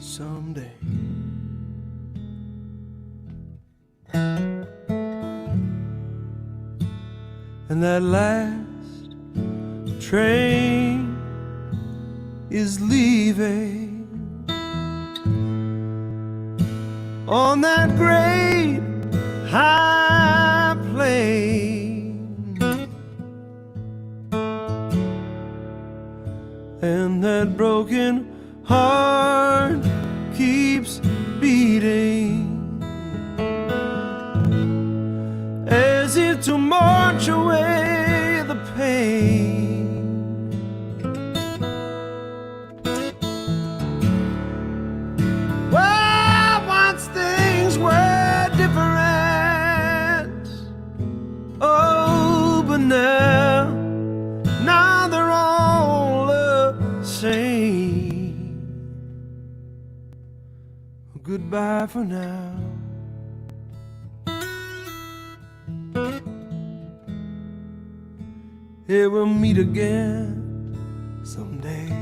Someday. And that last train is leaving. on that great high plain, and that broken heart keeps beating as if to march away the pain. Well, once things were different, oh, but now they're all the same. Goodbye for now. Hey, we'll meet again someday.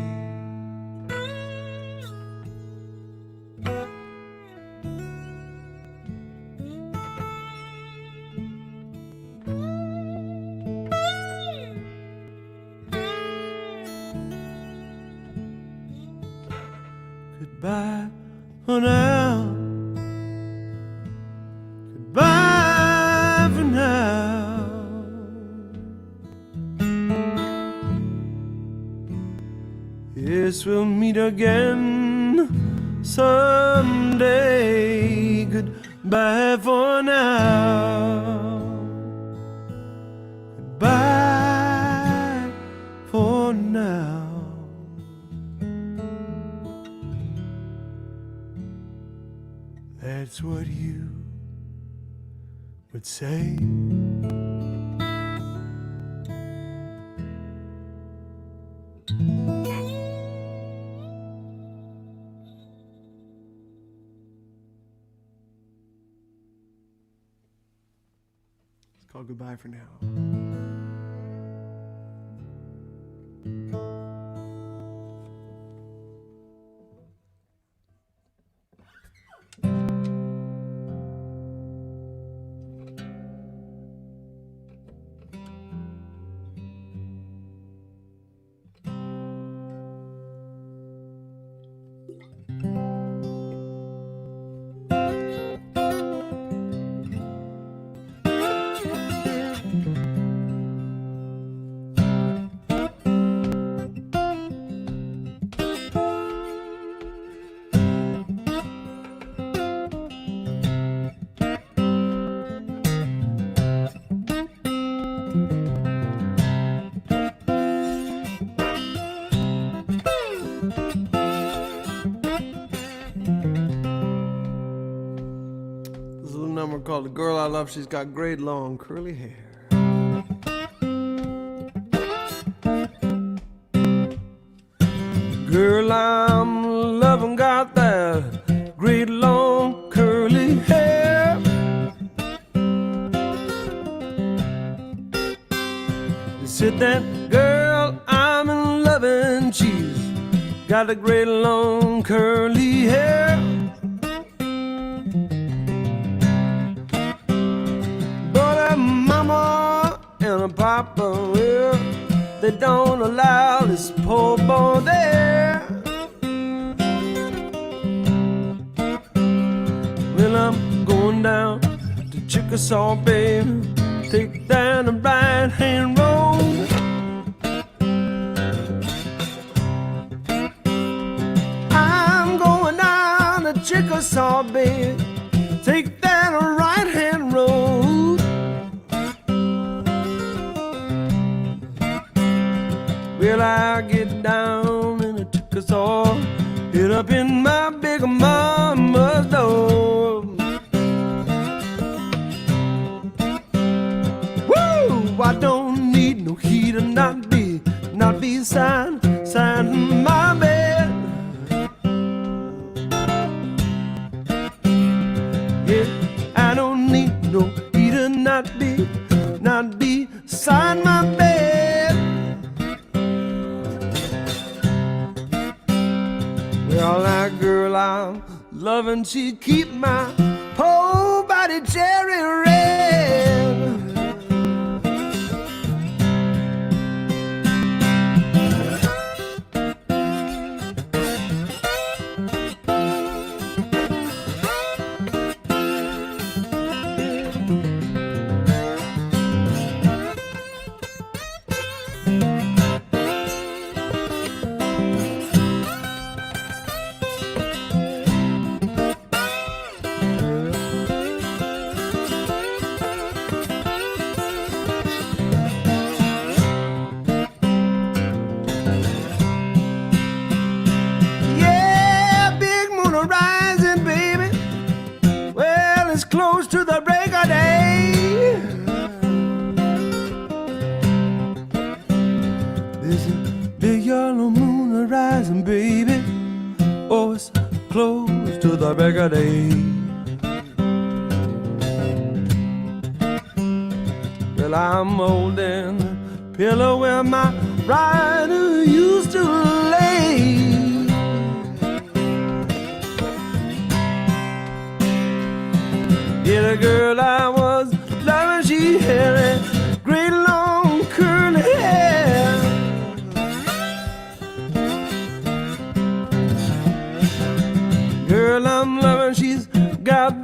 Goodbye for now. Goodbye for now. Yes, we'll meet again someday. Goodbye for now. Goodbye for now. That's what you would say. It's called Goodbye for Now. Called The Girl I Love. She's got great long curly hair. Girl I'm loving got that great long curly hair. You said that girl I'm in loving, she's got a great long curly hair. Papa, well, they don't allow this poor boy there. Well, I'm going down to Chickasaw, baby, take down the right-hand road. I'm going down to Chickasaw, baby, take down the right-hand road. Well, I get down in a Chickasaw, hit up in my big mama's door. Woo! I don't need no heater, not beside my bed. Yeah, I don't need no heater, not beside my bed. Well, that girl I'm loving, she keep my whole body cherry red. There's a big yellow moon a-rising, baby. Oh, it's close to the break of day. Well, I'm holding the pillow where my rider used to lay. Yeah, the girl I was loving, she had a great long curly hair. Girl I'm loving, she got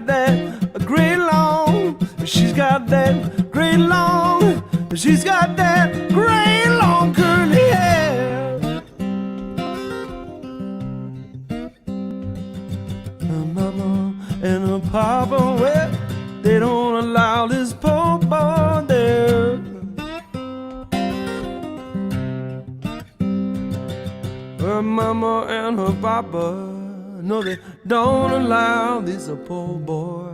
that great long, she's got that great long, she's got that great long curly hair. Her mama and her papa, well, they don't allow this poor boy there. Her mama and her papa, no, they don't allow this poor boy.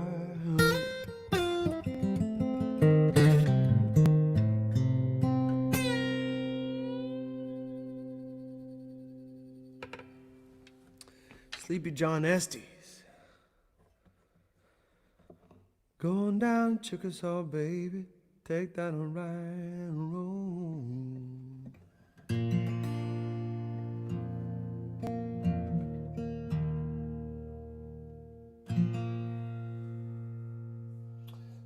Sleepy John Estes. Going down Chickasaw, baby, take that right road.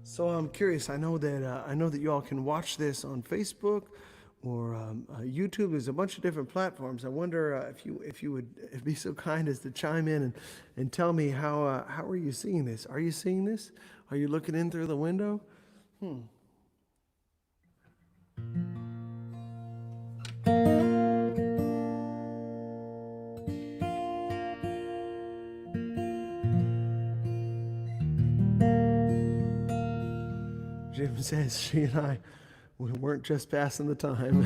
So I'm curious. I know that you all can watch this on Facebook or YouTube. There's a bunch of different platforms. I wonder if you would be so kind as to chime in and tell me how are you seeing this? Are you seeing this? Are you looking in through the window? Jim says she and I weren't just passing the time.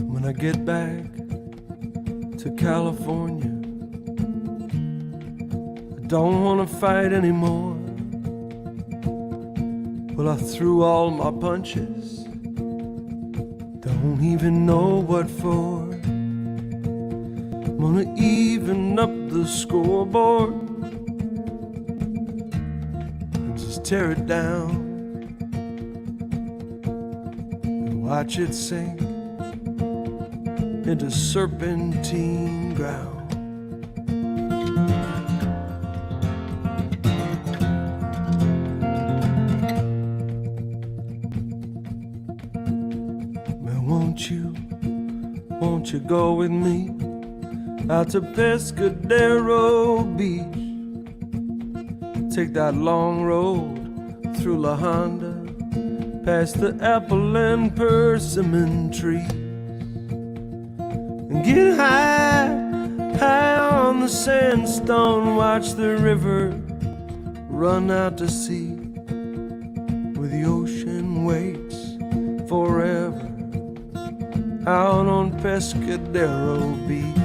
When I get back to California, I don't want to fight anymore. Well, I threw all my punches, don't even know what for. I'm gonna even up the scoreboard and just tear it down and watch it sink into serpentine ground. Well, won't you go with me out to Pescadero Beach? Take that long road through La Honda, past the apple and persimmon tree. Get high on the sandstone, watch the river run out to sea, where the ocean waits forever out on Pescadero Beach.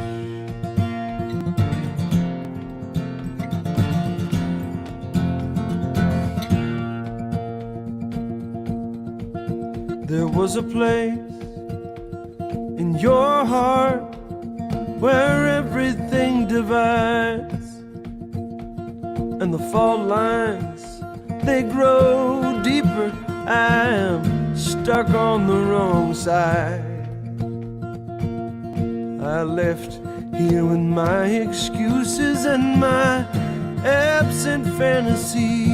There was a place in your heart where everything divides, and the fault lines, they grow deeper. I am stuck on the wrong side. I left here with my excuses and my absent fantasies.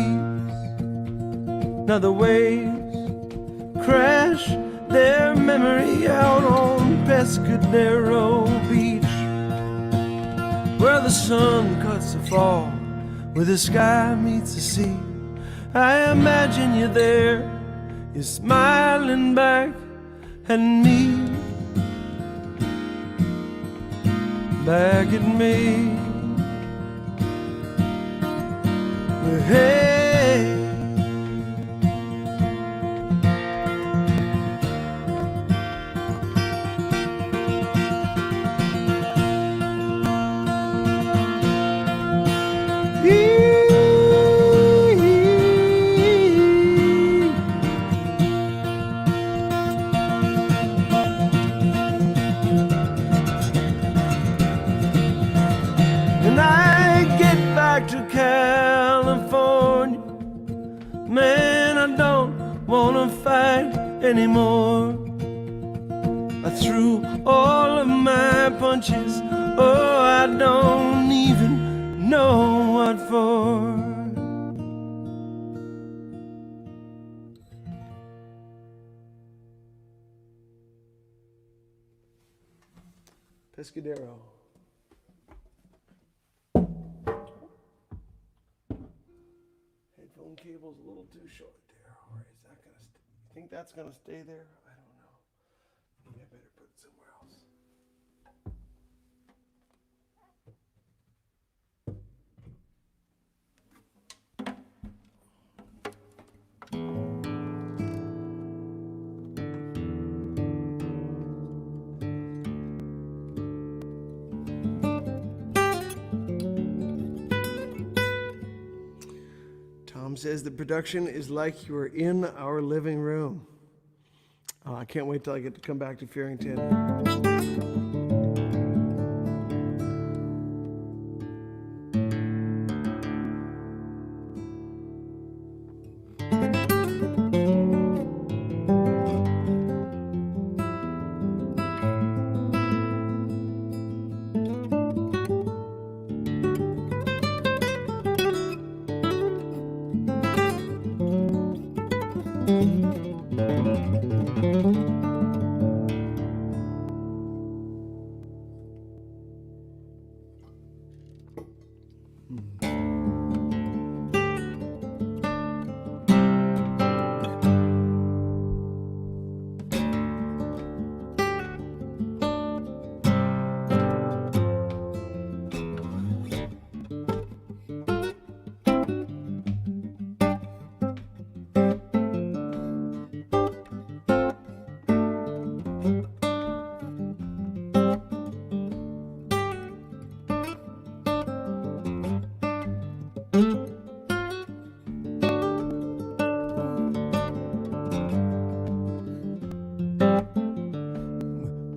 Now the waves crash their memory out on Pescadero Beach, where the sun cuts the fall, where the sky meets the sea. I imagine you there, you're smiling back at me, back at me. Hey, and I get back to California. Man, I don't wanna fight anymore. I threw all of my punches. Oh, I don't even know what for. Pescadero. Headphone cable's a little too short there. Or is that gonna you think that's gonna stay there? I don't know. Maybe I better put it somewhere else. Tom says the production is like you were in our living room. Oh, I can't wait till I get to come back to Fearington.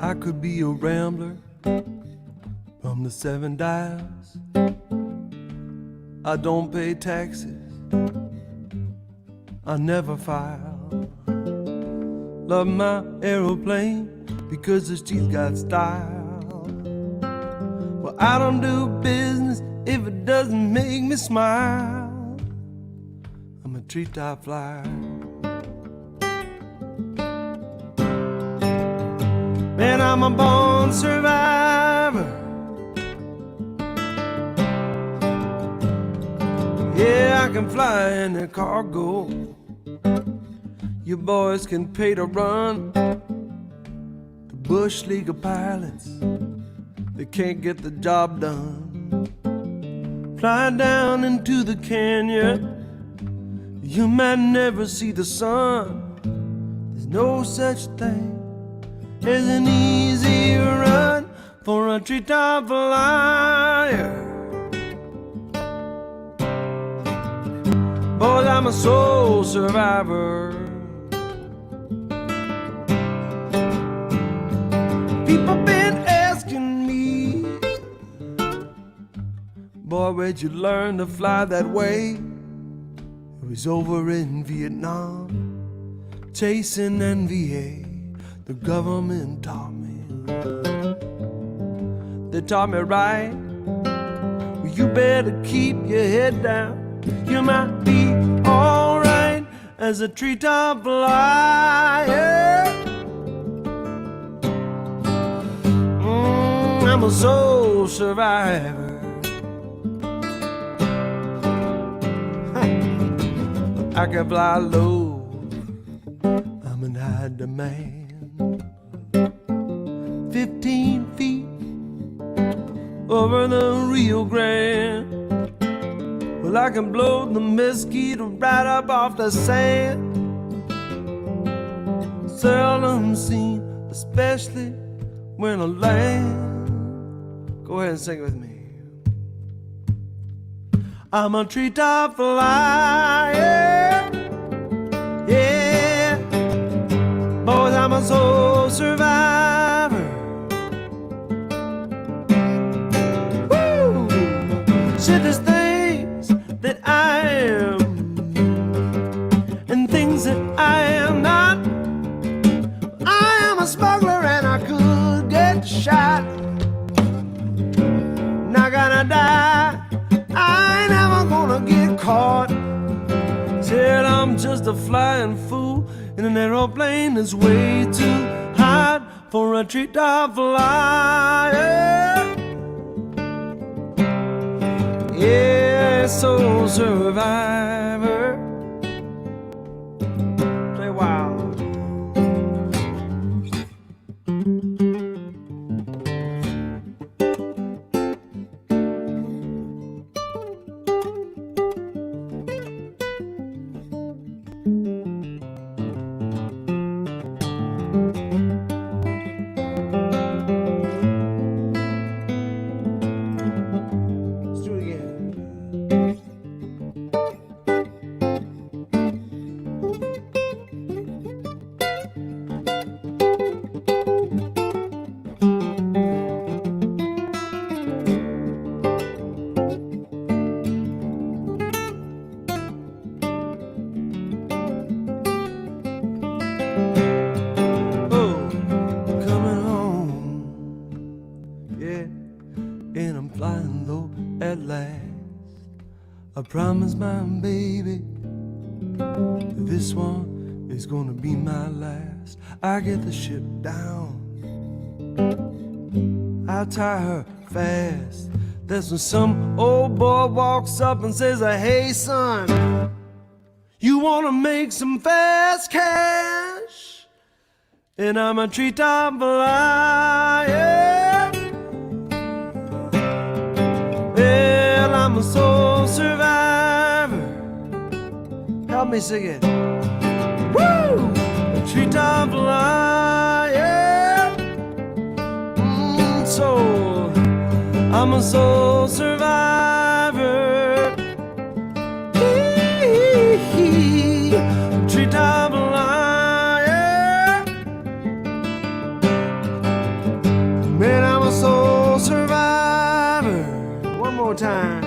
I could be a rambler from the 7 dials. I don't pay taxes, I never file. Love my aeroplane because the steel's got style. Well, I don't do business if it doesn't make me smile. I'm a treetop flyer. Man, I'm a born survivor. Yeah, I can fly in a cargo. You boys can pay to run. The Bush League of pilots, they can't get the job done. Fly down into the canyon, you might never see the sun. There's no such thing as an easy run for a treetop flyer. Boys, I'm a soul survivor. People been asking me, boy, where'd you learn to fly that way? It was over in Vietnam, chasing NVA. The government taught me. They taught me right. Well, you better keep your head down. You might be alright as a treetop flyer. I'm a soul survivor. I can fly low. I'm in high demand. 15 feet over the Rio Grande. Well, Well, I can blow the mosquito right up off the sand. Seldom seen, especially when I land. Go ahead and sing it with me. I'm a treetop flyer, yeah. Boys, I'm a soul survivor. Woo! Shit, there's things that I am and things that I am not. I am a smuggler and I could get shot. Not gonna die, I ain't never gonna get caught. Said I'm just a flying fool in an aeroplane that's way too hot for a treetop flyer. Yeah, soul survivor. Play wild. I promise my baby this one is gonna be my last. I get the ship down, I tie her fast. That's when some old boy walks up and says, hey son, you wanna make some fast cash? And I'm a treetop flyer. Well, I'm a soul survivor. Help me sing it. Woo! A treetop flyer. Soul. I'm a soul survivor. Treetop flyer. Man, I'm a soul survivor. One more time.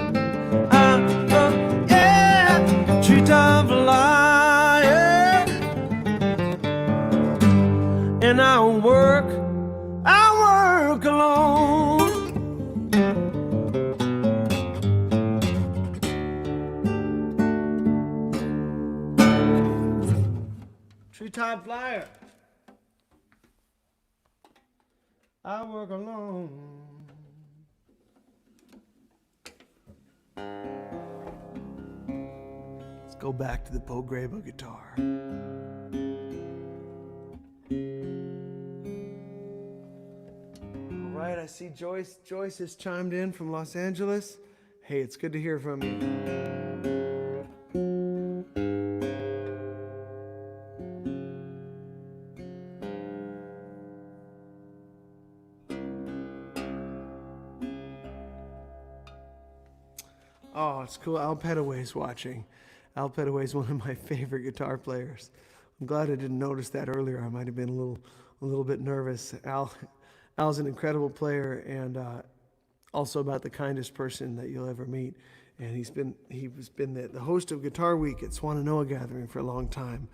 Yeah, treetop flyer. And I work alone. Treetop flyer. I work alone. Let's go back to the Poe Grabo guitar. All right, I see Joyce. Joyce has chimed in from Los Angeles. Hey, it's good to hear from you. Oh, it's cool. Al Petaway's watching. Al Petaway's one of my favorite guitar players. I'm glad I didn't notice that earlier. I might have been a little bit nervous. Al's an incredible player and also about the kindest person that you'll ever meet. And he's been the host of Guitar Week at Swannanoa Gathering for a long time.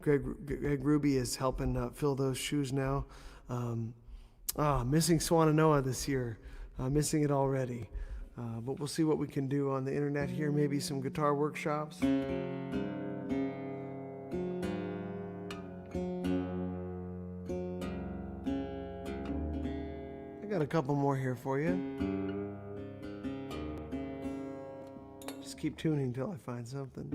Greg Ruby is helping fill those shoes now. Missing Swannanoa this year. Missing it already. But we'll see what we can do on the internet here, maybe some guitar workshops. I got a couple more here for you. Just keep tuning till I find something.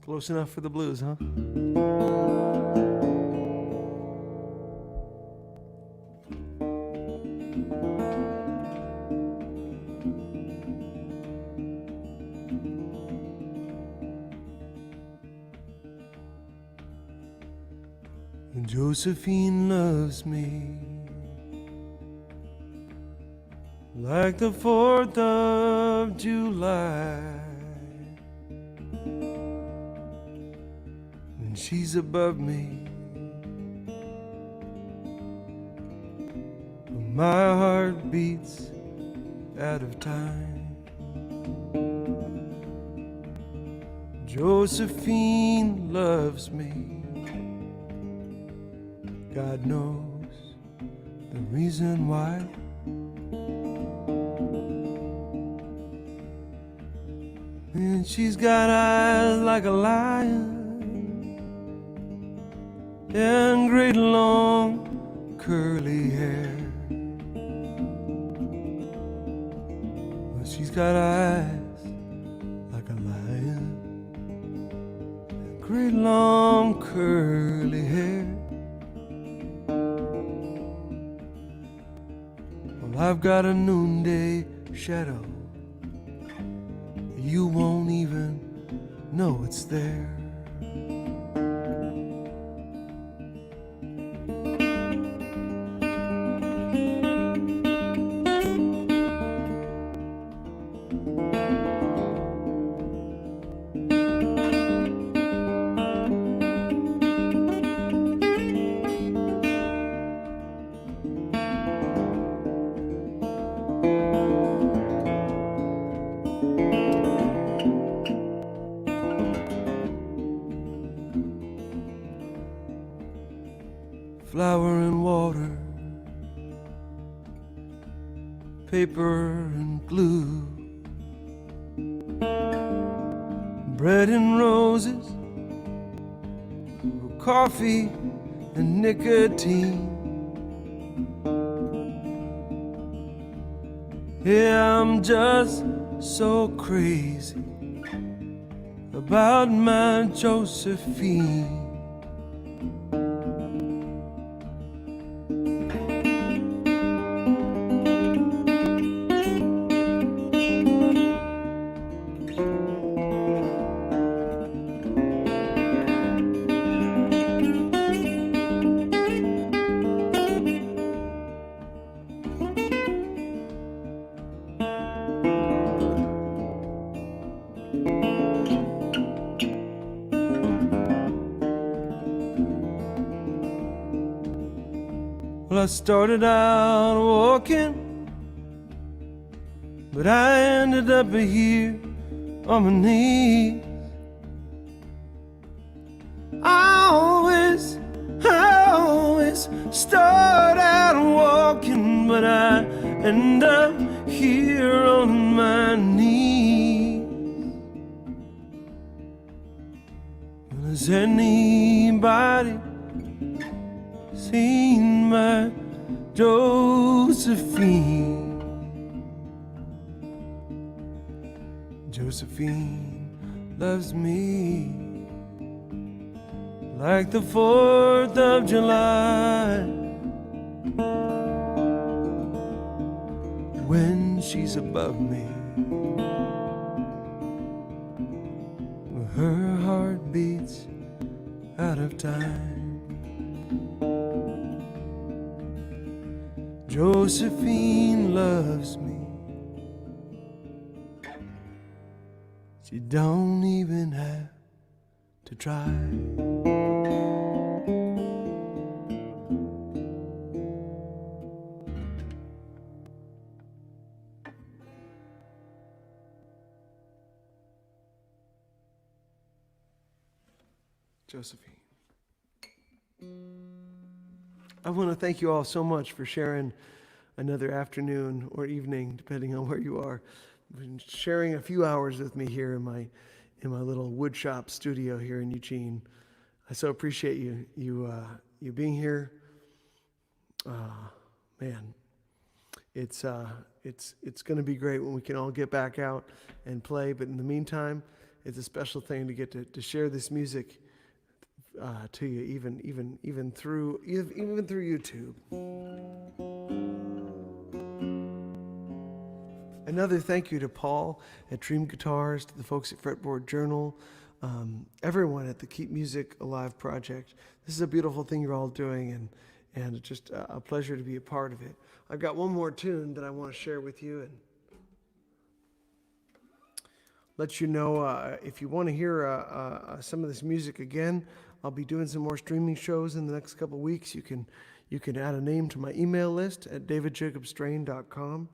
Close enough for the blues, huh? Josephine loves me like the 4th of July, and she's above me. My heart beats out of time. Josephine loves me. God knows the reason why. And she's got eyes like a lion and great long curly hair. Well, she's got eyes like a lion and great long curly hair. I've got a noonday shadow. You won't even know it's there. Flour and water, paper and glue, bread and roses, coffee and nicotine. Yeah, I'm just so crazy about my Josephine. Well, I started out walking, but I ended up here on my knees. I always start out walking, but I end up here on my knees. Well, has anybody seen my Josephine? Josephine loves me like the 4th of July, when she's above me. Her heart beats out of time. Josephine loves me. She don't even have to try. Josephine. I want to thank you all so much for sharing another afternoon or evening, depending on where you are, sharing a few hours with me here in my little woodshop studio here in Eugene. I so appreciate you being here. Man, it's going to be great when we can all get back out and play. But in the meantime, it's a special thing to get to share this music to you, even through YouTube. Another thank you to Paul at Dream Guitars, to the folks at Fretboard Journal, everyone at the Keep Music Alive project. This is a beautiful thing you're all doing, and it's just a pleasure to be a part of it. I've got one more tune that I want to share with you and let you know if you want to hear some of this music again. I'll be doing some more streaming shows in the next couple weeks. You can add a name to my email list at davidjacobstrain.com.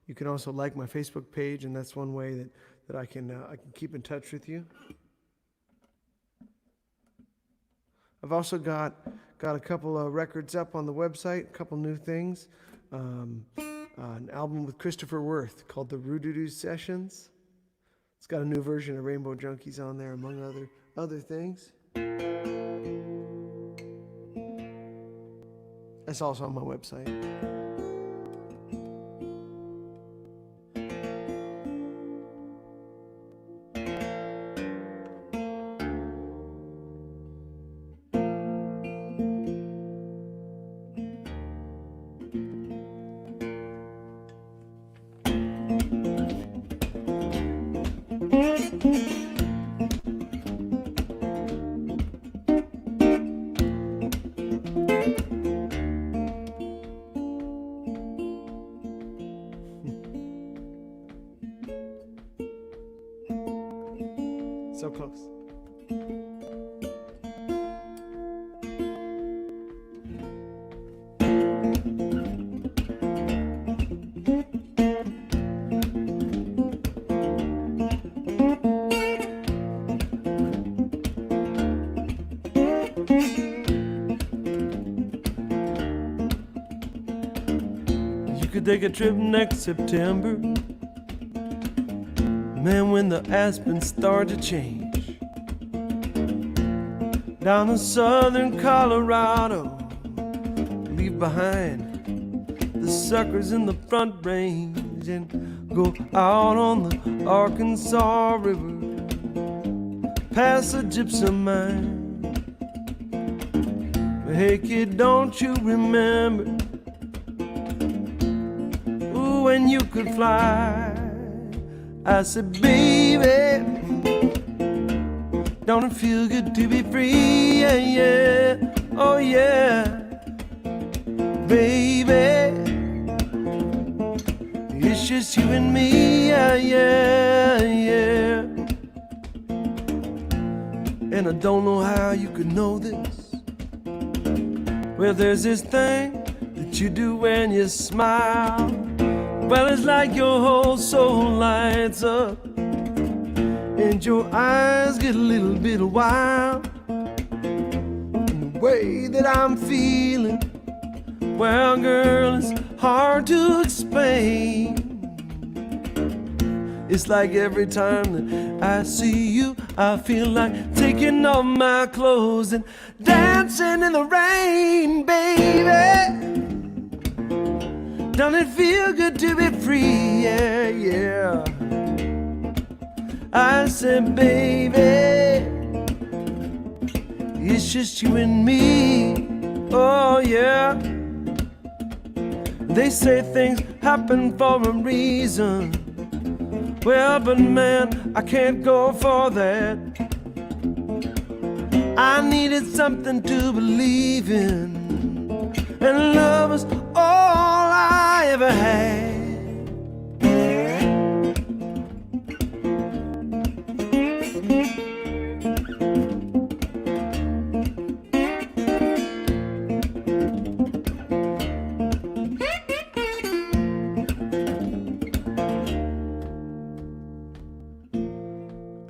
You can also like my Facebook page, and that's one way that I can keep in touch with you. I've also got a couple of records up on the website, a couple new things. An album with Christopher Worth called the Roo-Doo-Doo Sessions. It's got a new version of Rainbow Junkies on there, among other things. That's also on my website. So close. You could take a trip next September, man, when the aspens start to change. Down in southern Colorado, leave behind the suckers in the front range and go out on the Arkansas River, past a gypsum mine. But hey kid, don't you remember, ooh, when you could fly? I said, baby, don't it feel good to be free? Yeah, yeah, oh yeah, baby, it's just you and me, yeah, yeah, yeah. And I don't know how you could know this. Well, there's this thing that you do when you smile. Well, it's like your whole soul lights up and your eyes get a little bit wild. And the way that I'm feeling, well, girl, it's hard to explain. It's like every time that I see you, I feel like taking off my clothes and dancing in the rain, baby. Don't it feel good to be free? Yeah, yeah. I said, baby, it's just you and me. Oh, yeah. They say things happen for a reason. Well, but man, I can't go for that. I needed something to believe in, and love was all I ever had.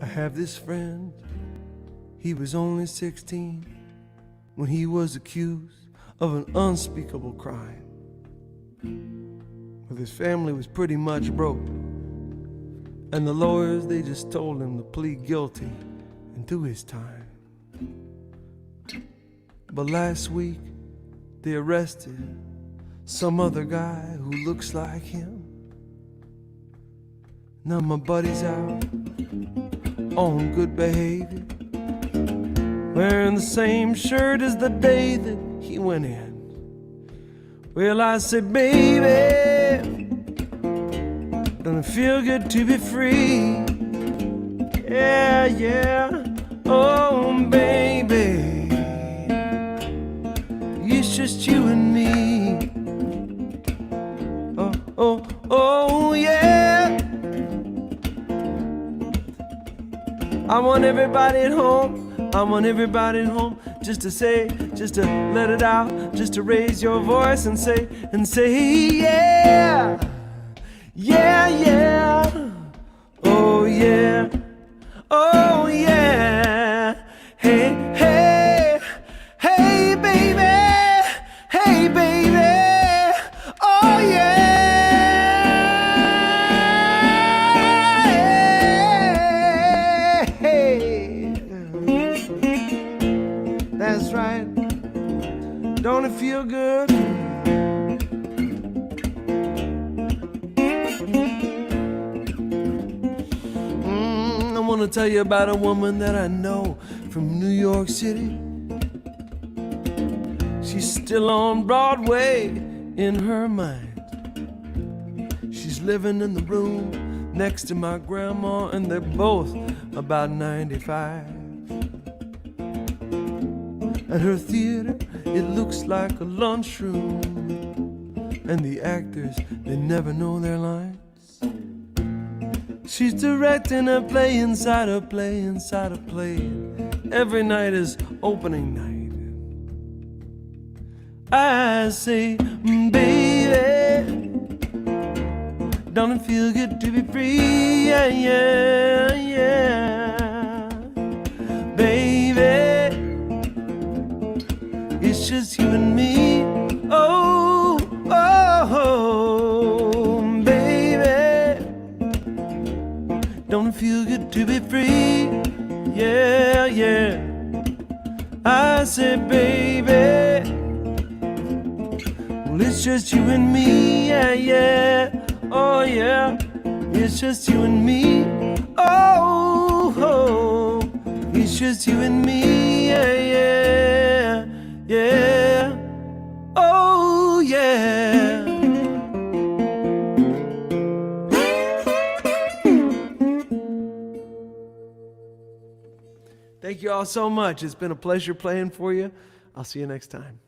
I have this friend, he was only 16 when he was accused of an unspeakable crime. Well, his family was pretty much broke, and the lawyers, they just told him to plead guilty and do his time. But last week, they arrested some other guy who looks like him. Now my buddy's out on good behavior, wearing the same shirt as the day that he went in. Well, I said, baby, don't it feel good to be free? Yeah, yeah, oh baby, it's just you and me. Oh, oh, oh yeah. I want everybody at home, I want everybody at home just to say, just to let it out, just to raise your voice and say, yeah, yeah, yeah, oh yeah, oh yeah, hey, hey, hey baby, hey baby, oh yeah, hey, that's right, don't it feel good? I want to tell you about a woman that I know from New York City. She's still on Broadway in her mind. She's living in the room next to my grandma, and they're both about 95. At her theater, it looks like a lunchroom, and the actors, they never know their lines. She's directing a play inside a play inside a play. Every night is opening night. I say, baby, don't it feel good to be free? Yeah, yeah, yeah. Baby, it's just you and me. Oh, oh, oh, baby, don't it feel good to be free? Yeah, yeah. I said, baby, well, it's just you and me. Yeah, yeah. Oh, yeah. It's just you and me. Oh, oh. It's just you and me. Yeah, yeah. Yeah. Oh, yeah. Thank you all so much. It's been a pleasure playing for you. I'll see you next time.